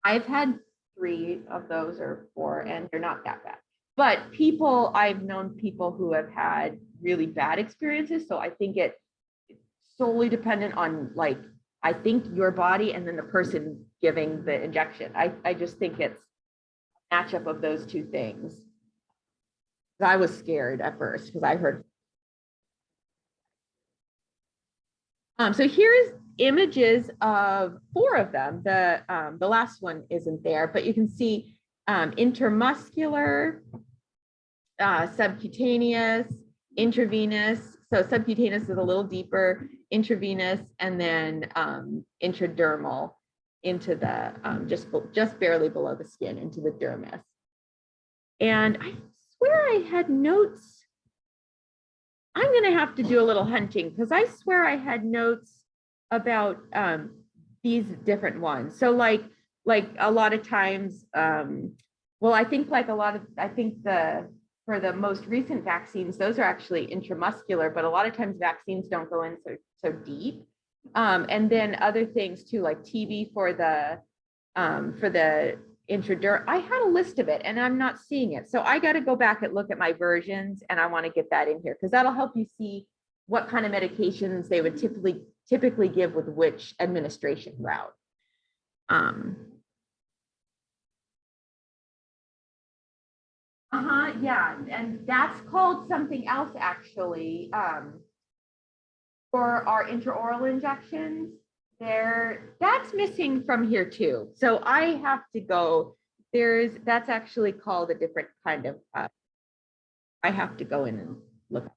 I've had 3 of those or 4, and they're not that bad. But I've known people who have had really bad experiences. So I think it's solely dependent on, like, I think your body and then the person giving the injection. I just think it's a matchup of those 2 things. I was scared at first because I heard. So here's images of 4 of them. The last one isn't there, but you can see intermuscular, subcutaneous, intravenous. So subcutaneous is a little deeper, intravenous, and then intradermal into the just barely below the skin into the dermis. And I swear I had notes. I'm going to have to do a little hunting because I swear I had notes about these different ones. So like a lot of times, well, I think for the most recent vaccines, those are actually intramuscular, but a lot of times vaccines don't go in so deep. And then other things too, like TB for the intradermal. I had a list of it and I'm not seeing it. So I got to go back and look at my versions, and I want to get that in here because that'll help you see what kind of medications they would typically give with which administration route. Yeah, and that's called something else actually. For our intraoral injections, that's missing from here too. So I have to go, that's actually called a different kind of, I have to go in and look.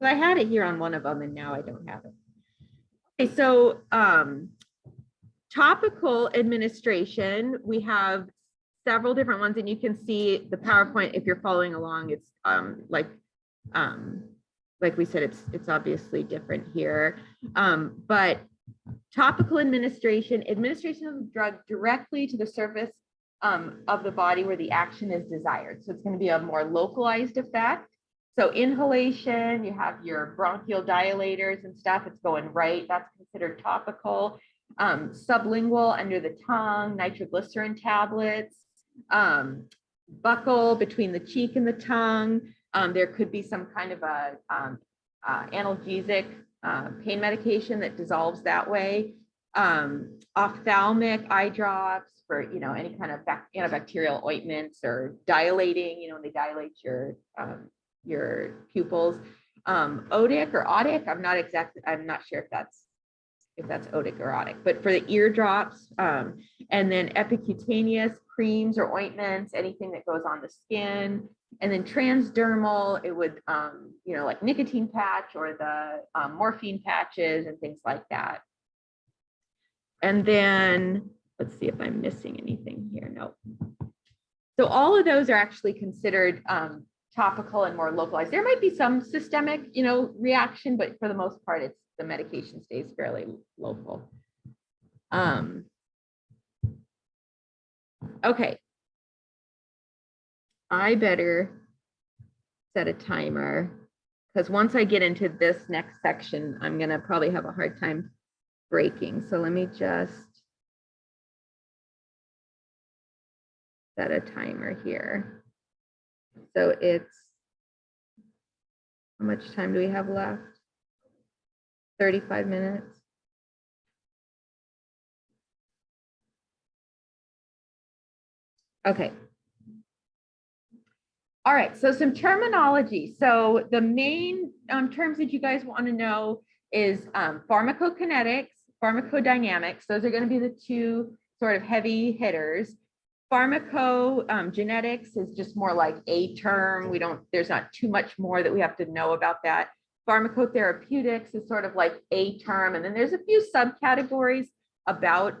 So I had it here on one of them and now I don't have it. Okay, so topical administration, we have several different ones, and you can see the PowerPoint if you're following along. It's like we said, it's obviously different here, but topical administration of the drug directly to the surface of the body where the action is desired. So it's going to be a more localized effect. So inhalation, you have your bronchial dilators and stuff, it's going right, that's considered topical. Sublingual, under the tongue, nitroglycerin tablets, buccal between the cheek and the tongue. There could be some kind of a analgesic pain medication that dissolves that way. Ophthalmic eye drops for, any kind of antibacterial ointments or dilating, they dilate your pupils. Otic or otic, I'm not sure if that's otic or otic, but for the ear drops, and then epicutaneous creams or ointments, anything that goes on the skin. And then transdermal, it would, like nicotine patch or the morphine patches and things like that. And then let's see if I'm missing anything here. No. So all of those are actually considered topical and more localized. There might be some systemic, reaction, but for the most part, it's the medication stays fairly local. Okay. I better set a timer because once I get into this next section, I'm going to probably have a hard time breaking. So let me just set a timer here. So it's, how much time do we have left? 35 minutes. Okay. All right, so some terminology. So the main terms that you guys want to know is pharmacokinetics, pharmacodynamics. Those are going to be the two sort of heavy hitters. Pharmacogenetics is just more like a term. There's not too much more that we have to know about that. Pharmacotherapeutics is sort of like a term. And then there's a few subcategories about,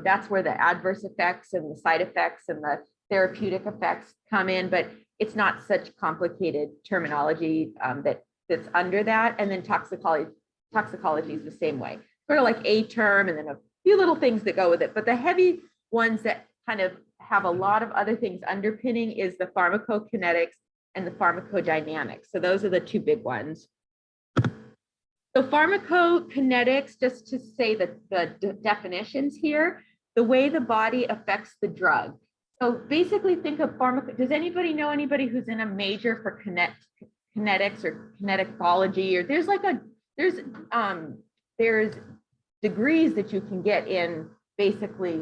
that's where the adverse effects and the side effects and the therapeutic effects come in, but it's not such complicated terminology that's under that. And then toxicology is the same way, sort of like a term and then a few little things that go with it. But the heavy ones that kind of have a lot of other things underpinning is the pharmacokinetics and the pharmacodynamics. So those are the two big ones. So pharmacokinetics, just to say that the definitions here, the way the body affects the drug. So basically think of does anybody know anybody who's in a major for kinetics or kineticsology, or there's degrees that you can get in basically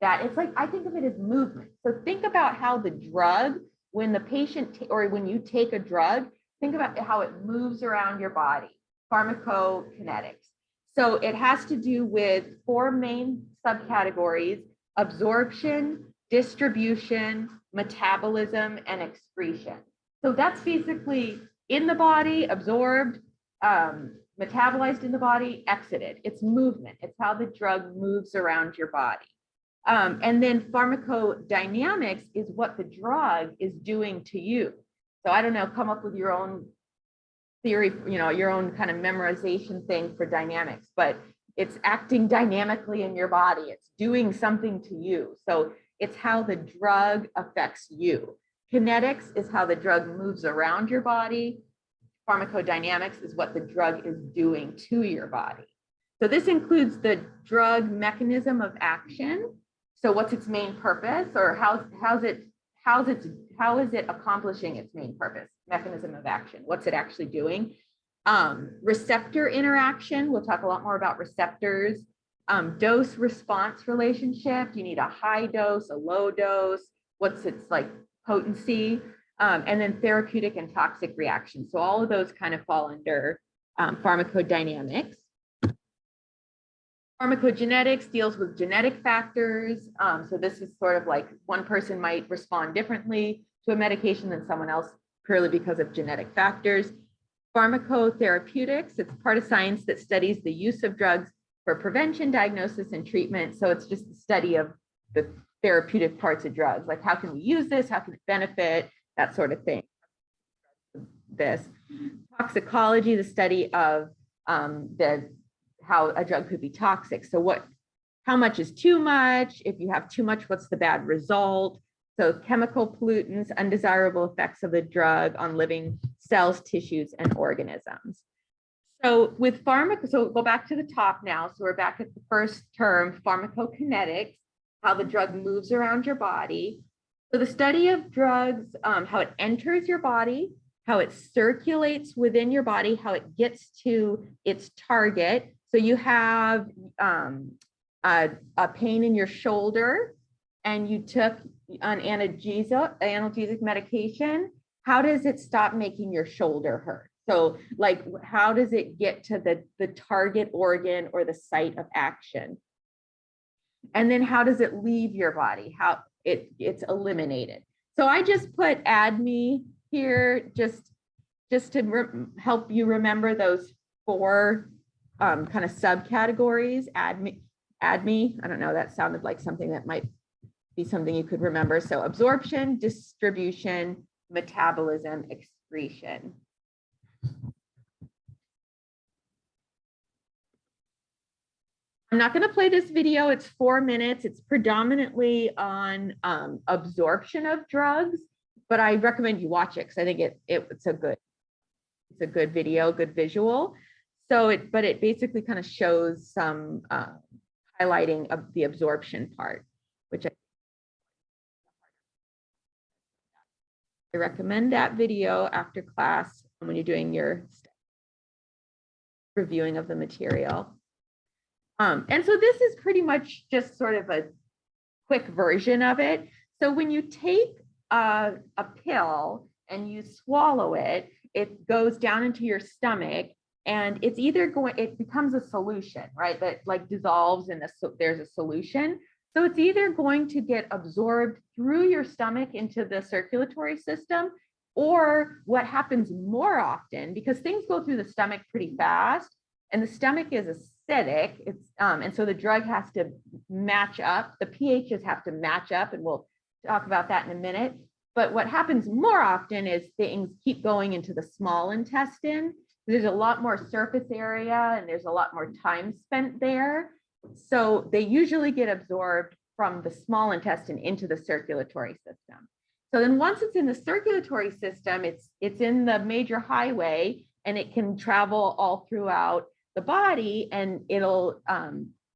that. It's like, I think of it as movement. So think about how the drug, when the patient or when you take a drug, think about how it moves around your body. Pharmacokinetics. So it has to do with four main subcategories: absorption, distribution, metabolism, and excretion. So that's basically in the body, absorbed, metabolized in the body, exited. It's movement. It's how the drug moves around your body. And then pharmacodynamics is what the drug is doing to you. So I don't know, come up with your own theory, your own kind of memorization thing for dynamics, but it's acting dynamically in your body. It's doing something to you. So it's how the drug affects you. Kinetics is how the drug moves around your body. Pharmacodynamics is what the drug is doing to your body. So this includes the drug mechanism of action. So what's its main purpose, or how is it accomplishing its main purpose? Mechanism of action. What's it actually doing? Receptor interaction. We'll talk a lot more about receptors. Dose response relationship. Do you need a high dose, a low dose? What's its like potency? And then therapeutic and toxic reactions. So all of those kind of fall under pharmacodynamics. Pharmacogenetics deals with genetic factors. So this is sort of like one person might respond differently to a medication than someone else purely because of genetic factors. Pharmacotherapeutics, it's part of science that studies the use of drugs for prevention, diagnosis, and treatment. So it's just the study of the therapeutic parts of drugs, like how can we use this, how can it benefit, that sort of thing. This toxicology, the study of how a drug could be toxic. So how much is too much? If you have too much, what's the bad result? So chemical pollutants, undesirable effects of the drug on living cells, tissues, and organisms. So with so go back to the top now. So we're back at the first term, pharmacokinetics, how the drug moves around your body. So the study of drugs, how it enters your body, how it circulates within your body, how it gets to its target. So you have a pain in your shoulder and you took an analgesic medication. How does it stop making your shoulder hurt? So like, how does it get to the target organ or the site of action? And then how does it leave your body? How it's eliminated. So I just put ADME here just to help you remember those 4 kind of subcategories. ADME, I don't know, that sounded like something that might be something you could remember. So absorption, distribution, metabolism, excretion. I'm not going to play this video. It's 4 minutes. It's predominantly on absorption of drugs, but I recommend you watch it because I think it's a good video, good visual. So but it basically kind of shows some highlighting of the absorption part, which I recommend that video after class when you're doing your reviewing of the material. And so this is pretty much just sort of a quick version of it. So when you take a pill and you swallow it, it goes down into your stomach and it's either it becomes a solution, right? That like dissolves in there's a solution. So it's either going to get absorbed through your stomach into the circulatory system, or what happens more often, because things go through the stomach pretty fast and the stomach is acidic, and so the drug has to match up, the pHs have to match up, and we'll talk about that in a minute. But what happens more often is things keep going into the small intestine. There's a lot more surface area and there's a lot more time spent there. So they usually get absorbed from the small intestine into the circulatory system. So then once it's in the circulatory system, it's in the major highway and it can travel all throughout the body, and it'll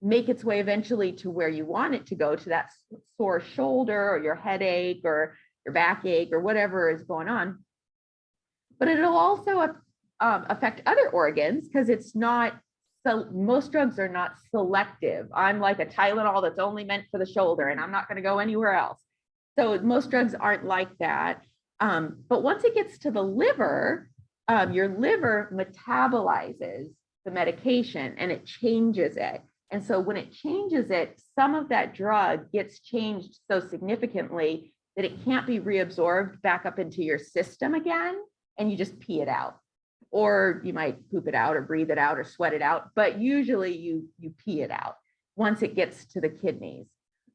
make its way eventually to where you want it to go, to that sore shoulder or your headache or your backache or whatever is going on. But it'll also affect other organs because it's not, so most drugs are not selective. I'm like a Tylenol that's only meant for the shoulder and I'm not going to go anywhere else. So most drugs aren't like that. But once it gets to the liver, your liver metabolizes the medication and it changes it. And so when it changes it, some of that drug gets changed so significantly that it can't be reabsorbed back up into your system again, and you just pee it out. Or you might poop it out or breathe it out or sweat it out, but usually you pee it out once it gets to the kidneys.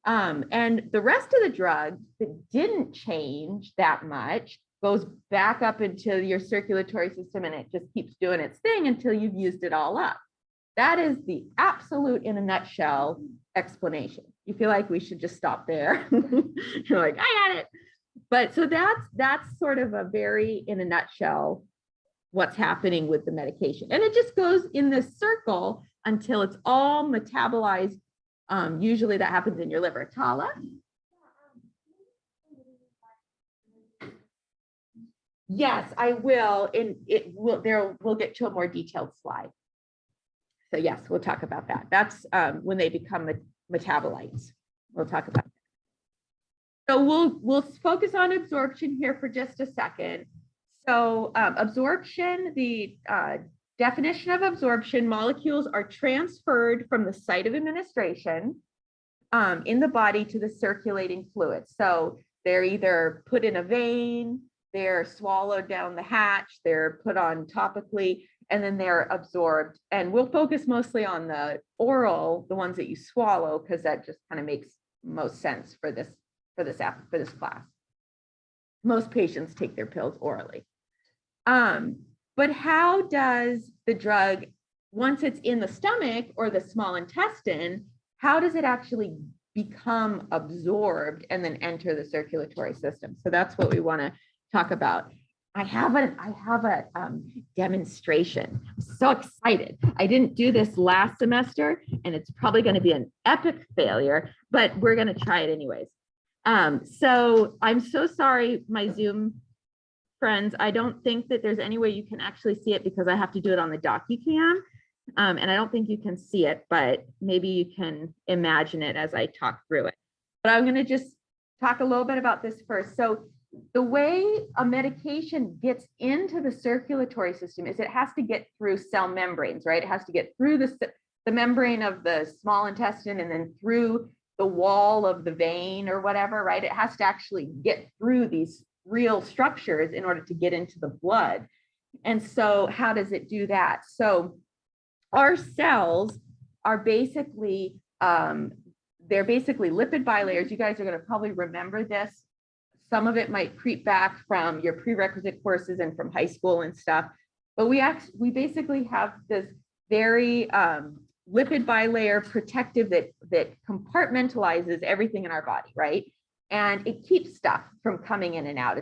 And the rest of the drug that didn't change that much goes back up into your circulatory system and it just keeps doing its thing until you've used it all up. That is the absolute, in a nutshell, explanation. You feel like we should just stop there. You're like, I got it. But so that's sort of a very, in a nutshell, what's happening with the medication. And it just goes in this circle until it's all metabolized. Usually that happens in your liver. Tala? Yes, I will. And we'll get to a more detailed slide. So yes, we'll talk about that. That's when they become metabolites. We'll talk about that. So we'll focus on absorption here for just a second. So absorption, the definition of absorption: molecules are transferred from the site of administration in the body to the circulating fluid. So they're either put in a vein, they're swallowed down the hatch, they're put on topically, and then they're absorbed. And we'll focus mostly on the oral, the ones that you swallow, because that just kind of makes most sense for this class. Most patients take their pills orally. But how does the drug, once it's in the stomach or the small intestine, how does it actually become absorbed and then enter the circulatory system? So that's what we want to talk about. I have a demonstration. I'm so excited. I didn't do this last semester, and it's probably going to be an epic failure, but we're going to try it anyways. So I'm so sorry, my Zoom friends, I don't think that there's any way you can actually see it because I have to do it on the DocuCam. And I don't think you can see it, but maybe you can imagine it as I talk through it. But I'm going to just talk a little bit about this first. So the way a medication gets into the circulatory system is it has to get through cell membranes, right? It has to get through the membrane of the small intestine and then through the wall of the vein or whatever, right? It has to actually get through these real structures in order to get into the blood. And so how does it do that? So our cells are basically, they're basically lipid bilayers. You guys are going to probably remember this. Some of it might creep back from your prerequisite courses and from high school and stuff. But we basically have this very lipid bilayer protective that compartmentalizes everything in our body, right? And it keeps stuff from coming in and out.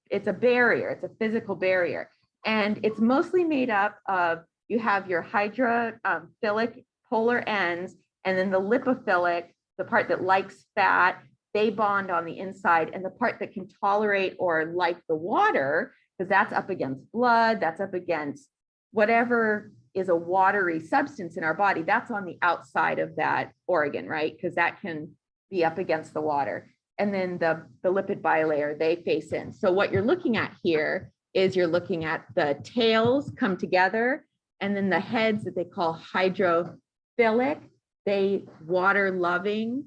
It's a barrier. It's a physical barrier. And it's mostly made up of, you have your hydrophilic polar ends, and then the lipophilic, the part that likes fat, they bond on the inside, and the part that can tolerate or like the water, because that's up against blood, that's up against whatever is a watery substance in our body, that's on the outside of that organ, right? Because that can be up against the water. And then the lipid bilayer, they face in. So what you're looking at here is you're looking at the tails come together, and then the heads that they call hydrophilic, they water loving,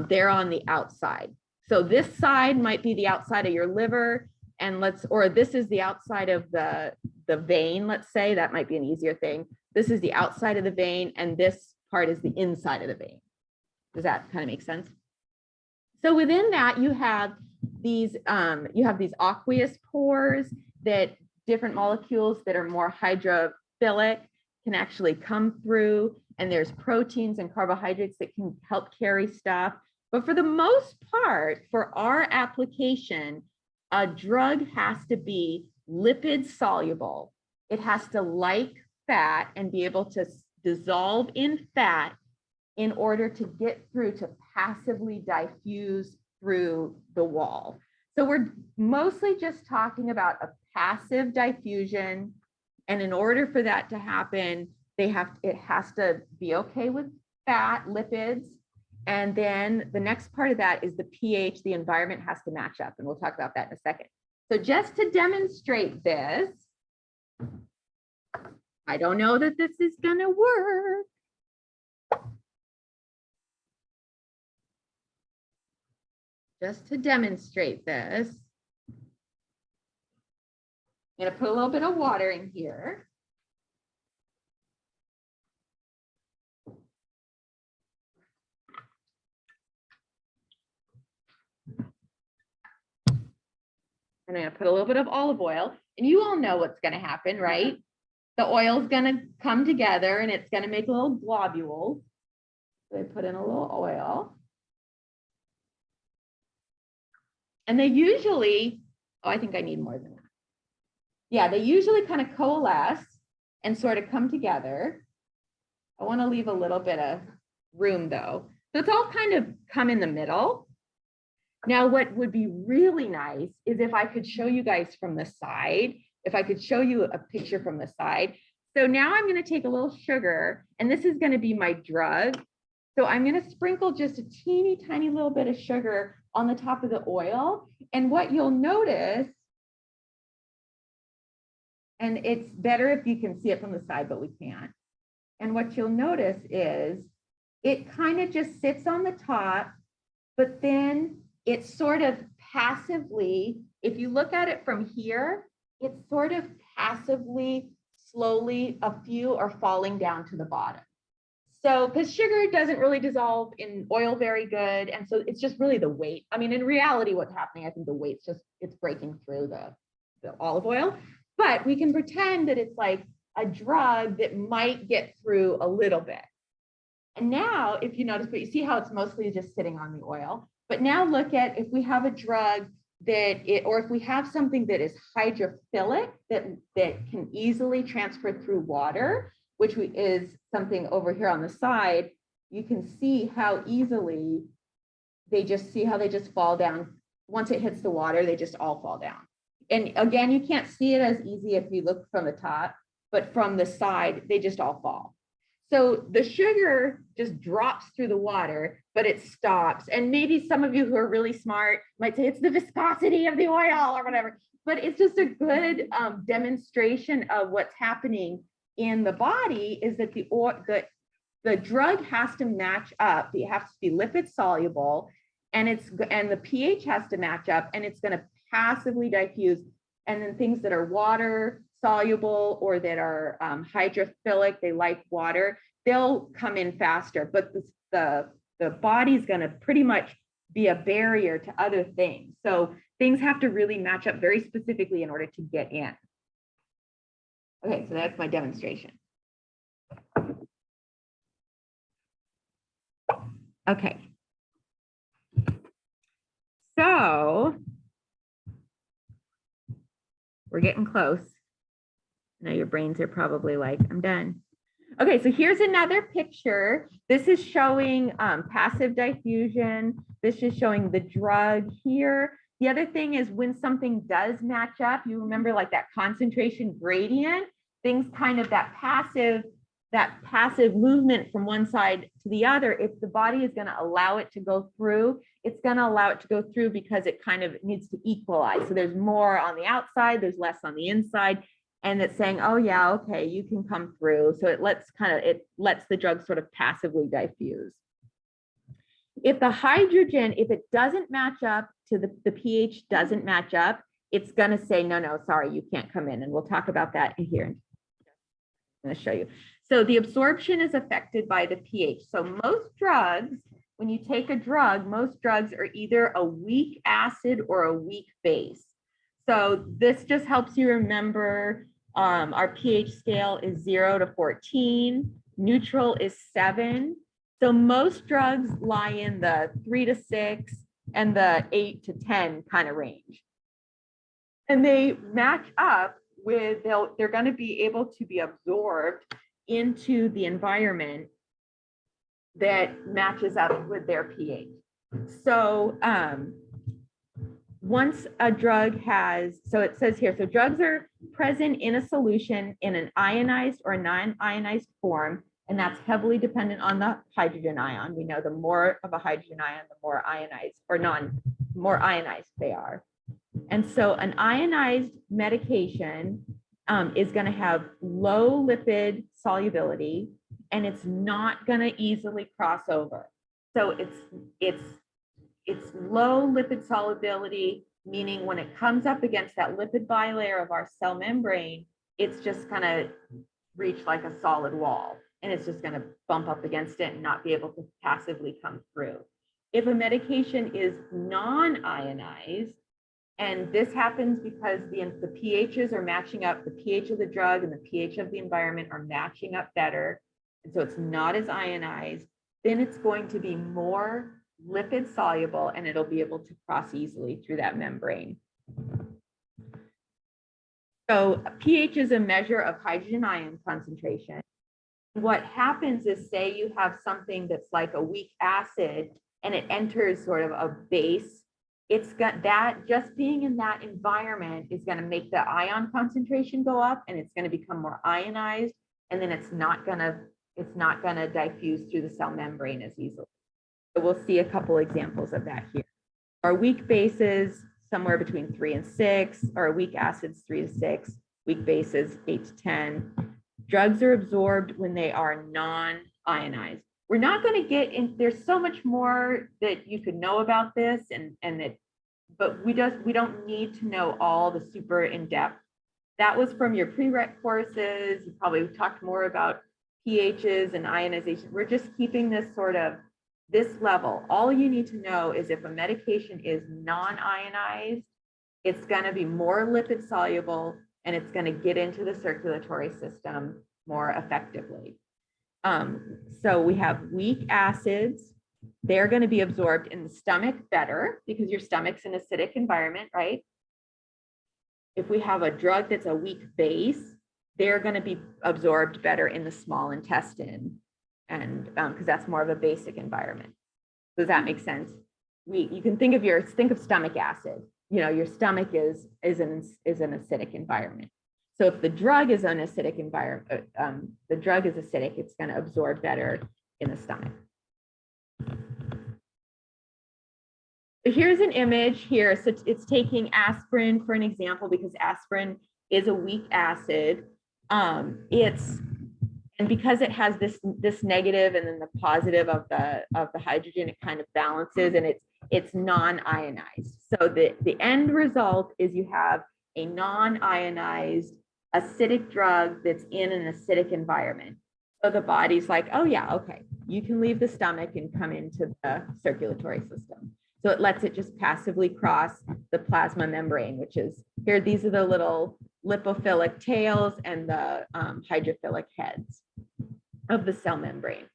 they're on the outside. So this side might be the outside of your liver, and or this is the outside of the vein, let's say. That might be an easier thing. This is the outside of the vein, and this part is the inside of the vein. Does that kind of make sense? So within that, you have these aqueous pores that different molecules that are more hydrophilic can actually come through, and there's proteins and carbohydrates that can help carry stuff. But for the most part, for our application, a drug has to be lipid soluble. It has to like fat and be able to dissolve in fat in order to get through, to passively diffuse through the wall. So we're mostly just talking about a passive diffusion. And in order for that to happen, it has to be okay with fat, lipids. And then the next part of that is the pH, the environment has to match up. And we'll talk about that in a second. So just to demonstrate this, I don't know that this is gonna work. Just to demonstrate this, I'm gonna put a little bit of water in here. And I'm gonna put a little bit of olive oil, and you all know what's gonna happen, right? The oil is gonna come together and it's gonna make little globules. So I put in a little oil. And they usually, oh, I think I need more than that. Yeah, they usually kind of coalesce and sort of come together. I want to leave a little bit of room though. So it's all kind of come in the middle. Now, what would be really nice is if I could show you guys from the side, if I could show you a picture from the side. So now I'm going to take a little sugar, and this is going to be my drug. So I'm going to sprinkle just a teeny tiny little bit of sugar on the top of the oil. And what you'll notice, and it's better if you can see it from the side, but we can't. And what you'll notice is it kind of just sits on the top, but then it sort of passively, if you look at it from here, it's sort of passively, slowly, a few are falling down to the bottom. So, because sugar doesn't really dissolve in oil very good. And so it's just really the weight. I mean, in reality, what's happening, I think the weight's just, it's breaking through the olive oil. But we can pretend that it's like a drug that might get through a little bit. And now, if you notice, but you see how it's mostly just sitting on the oil. But now look at if we have a drug or if we have something that is hydrophilic, that can easily transfer through water, which is something over here on the side, you can see how easily they just fall down. Once it hits the water, they just all fall down. And again, you can't see it as easy if you look from the top, but from the side, they just all fall. So the sugar just drops through the water, but it stops. And maybe some of you who are really smart might say it's the viscosity of the oil or whatever, but it's just a good demonstration of what's happening in the body is that the drug has to match up. It has to be lipid soluble, and the pH has to match up, and it's going to passively diffuse. And then things that are water soluble or that are hydrophilic, they like water, they'll come in faster. But the body's going to pretty much be a barrier to other things. So things have to really match up very specifically in order to get in. Okay, so that's my demonstration. Okay. So we're getting close. Now your brains are probably like, I'm done. Okay, so here's another picture. This is showing passive diffusion. This is showing the drug here. The other thing is when something does match up, you remember like that concentration gradient, things kind of that passive movement from one side to the other, if the body is going to allow it to go through, it's going to allow it to go through because it kind of needs to equalize. So there's more on the outside, there's less on the inside. And it's saying, oh yeah, okay, you can come through. So it lets the drug sort of passively diffuse. If the hydrogen, if it doesn't match up to the pH doesn't match up, it's going to say, no, sorry, you can't come in. And we'll talk about that in here. I'm going to show you. So the absorption is affected by the pH. So most drugs, when you take a drug, most drugs are either a weak acid or a weak base. So this just helps you remember our pH scale is 0 to 14. Neutral is 7. So most drugs lie in the 3 to 6 and the 8 to 10 kind of range. And they match up with, they're going to be able to be absorbed into the environment that matches up with their pH. So once a drug has, so it says here, so drugs are present in a solution in an ionized or non-ionized form, and that's heavily dependent on the hydrogen ion. We know the more of a hydrogen ion, the more ionized or more ionized they are. And so an ionized medication is going to have low lipid solubility, and it's not going to easily cross over. So it's low lipid solubility, meaning when it comes up against that lipid bilayer of our cell membrane, it's just going to reach like a solid wall, and it's just going to bump up against it and not be able to passively come through. If a medication is non-ionized, and this happens because the pHs are matching up, the pH of the drug and the pH of the environment are matching up better, and so it's not as ionized, then it's going to be more lipid soluble, and it'll be able to cross easily through that membrane. So pH is a measure of hydrogen ion concentration. What happens is, say you have something that's like a weak acid and it enters sort of a base, it's got that, just being in that environment is going to make the ion concentration go up, and it's going to become more ionized, and then it's not going to diffuse through the cell membrane as easily. So we'll see a couple examples of that here. Our weak bases, somewhere between 3 and 6, our weak acids 3 to 6, weak bases 8 to 10. Drugs are absorbed when they are non-ionized. We're not going to get in, there's so much more that you could know about this, but we don't need to know all the super in-depth. That was from your prereq courses. You probably talked more about pHs and ionization. We're just keeping this sort of this level. All you need to know is if a medication is non-ionized, it's going to be more lipid soluble, and it's going to get into the circulatory system more effectively. So we have weak acids. They're going to be absorbed in the stomach better because your stomach's an acidic environment, right? If we have a drug that's a weak base, they're going to be absorbed better in the small intestine, and because that's more of a basic environment. Does that make sense? You can think of stomach acid. your stomach is an acidic environment. So if the drug is an acidic environment, the drug is acidic, it's going to absorb better in the stomach. So here's an image here. So it's taking aspirin for an example, because aspirin is a weak acid. And because it has this negative and then the positive of the hydrogen, it kind of balances, and it's non-ionized. So the end result is you have a non-ionized acidic drug that's in an acidic environment. So the body's like, oh yeah, okay, you can leave the stomach and come into the circulatory system. So it lets it just passively cross the plasma membrane, which is here. These are the little lipophilic tails and the hydrophilic heads of the cell membrane.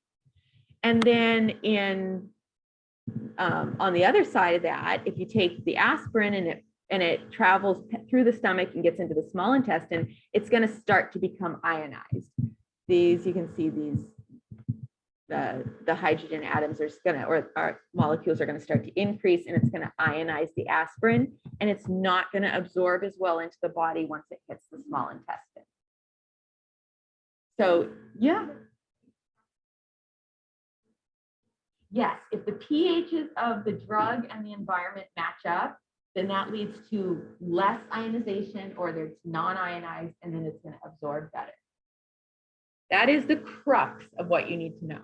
And then on the other side of that, if you take the aspirin and it travels through the stomach and gets into the small intestine, it's going to start to become ionized. These, you can see these, the hydrogen atoms are going to, or molecules are going to start to increase, and it's going to ionize the aspirin, and it's not going to absorb as well into the body once it hits the small intestine. So yeah. Yes, if the pHs of the drug and the environment match up, then that leads to less ionization, or it's non-ionized, and then it's going to absorb better. That is the crux of what you need to know.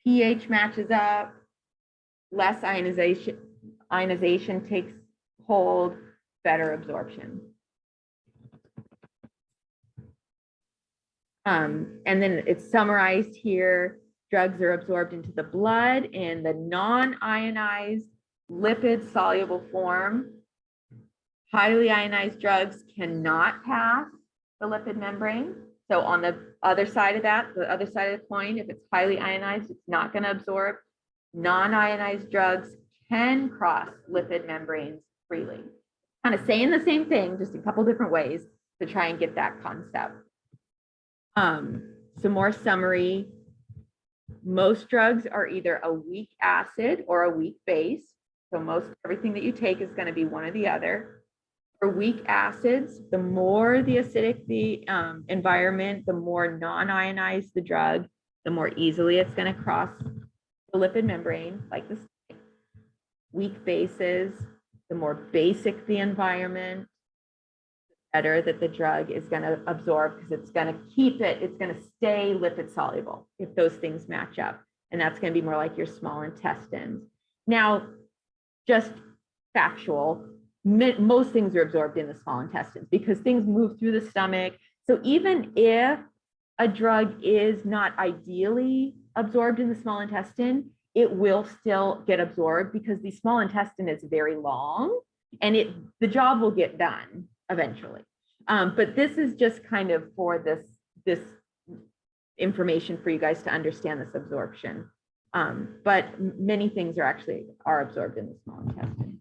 pH matches up, less ionization takes hold, better absorption. And then it's summarized here. Drugs are absorbed into the blood in the non-ionized lipid soluble form. Highly ionized drugs cannot pass the lipid membrane. So on the other side of that, the other side of the coin, if it's highly ionized, it's not going to absorb. Non-ionized drugs can cross lipid membranes freely. Kind of saying the same thing, just a couple different ways to try and get that concept. Some more summary. Most drugs are either a weak acid or a weak base. So most everything that you take is going to be one or the other. For weak acids, the more the acidic the environment, the more non-ionized the drug, the more easily it's going to cross the lipid membrane, like this. Weak bases, the more basic the environment, the better that the drug is going to absorb, because it's going to keep it, it's going to stay lipid soluble if those things match up. And that's going to be more like your small intestines. Now, just factual, most things are absorbed in the small intestines because things move through the stomach. So even if a drug is not ideally absorbed in the small intestine, it will still get absorbed because the small intestine is very long, and the job will get done eventually. But this is just kind of for this information for you guys to understand this absorption. But many things are absorbed in the small intestine.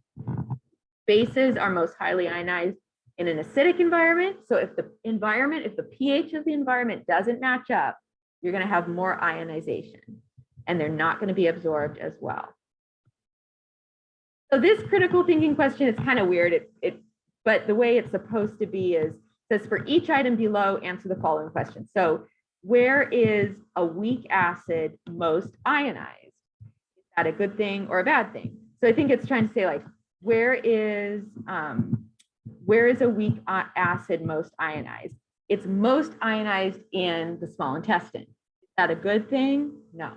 Bases are most highly ionized in an acidic environment. So if the pH of the environment doesn't match up, you're going to have more ionization, and they're not going to be absorbed as well. So this critical thinking question is kind of weird, but the way it's supposed to be is, says for each item below, answer the following question. So where is a weak acid most ionized? Is that a good thing or a bad thing? So I think it's trying to say, like, where is a weak acid most ionized? It's most ionized in the small intestine. Is that a good thing? No.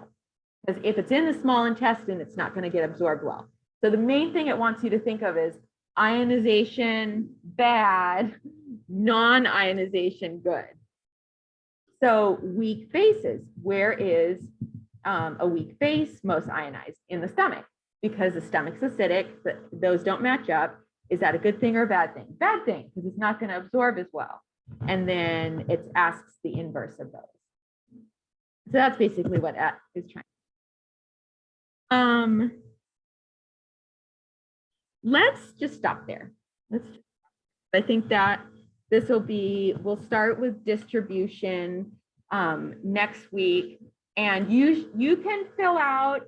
Because if it's in the small intestine, it's not going to get absorbed well. So the main thing it wants you to think of is ionization bad, non-ionization good. So weak bases, where is a weak base most ionized? In the stomach, because the stomach's acidic, those don't match up. Is that a good thing or a bad thing? Bad thing, because it's not going to absorb as well. And then it asks the inverse of those. So that's basically what that is trying. Let's just stop there. I think that we'll start with distribution next week. And you can fill out,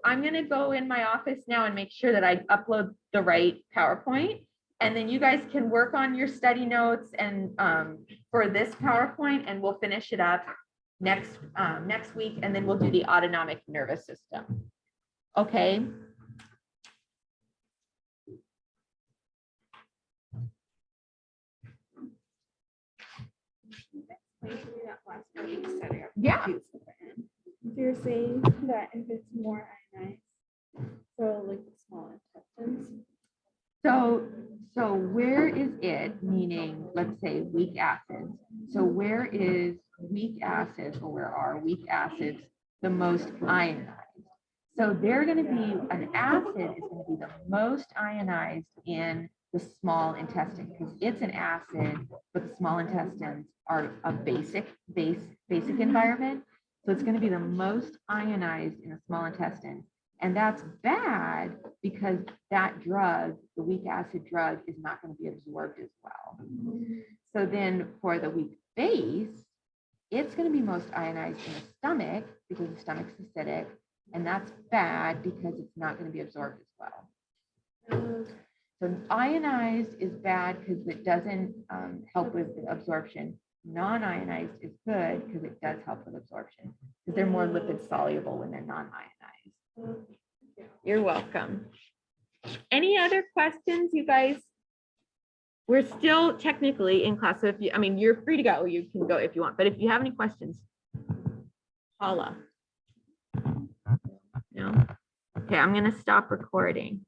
I'm going to go in my office now and make sure that I upload the right PowerPoint. And then you guys can work on your study notes and for this PowerPoint, and we'll finish it up next week. And then we'll do the autonomic nervous system. Okay. Yeah. So you're saying that if it's more ionized, so like the small intestines. So where is it, meaning, let's say weak acids. So where is weak acids, or where are weak acids the most ionized? So they're going to be, an acid is going to be the most ionized in the small intestine because it's an acid, but the small intestines are a basic environment. So it's going to be the most ionized in the small intestine. And that's bad because that drug, the weak acid drug, is not going to be absorbed as well. So then for the weak base, it's going to be most ionized in the stomach because the stomach's acidic. And that's bad because it's not going to be absorbed as well. So ionized is bad because it doesn't help with absorption. Non-ionized is good because it does help with absorption because they're more lipid soluble when they're non-ionized. You're welcome. Any other questions, you guys? We're still technically in class, so if you, you're free to go. You can go if you want, but if you have any questions, Paula. No? Okay, I'm going to stop recording.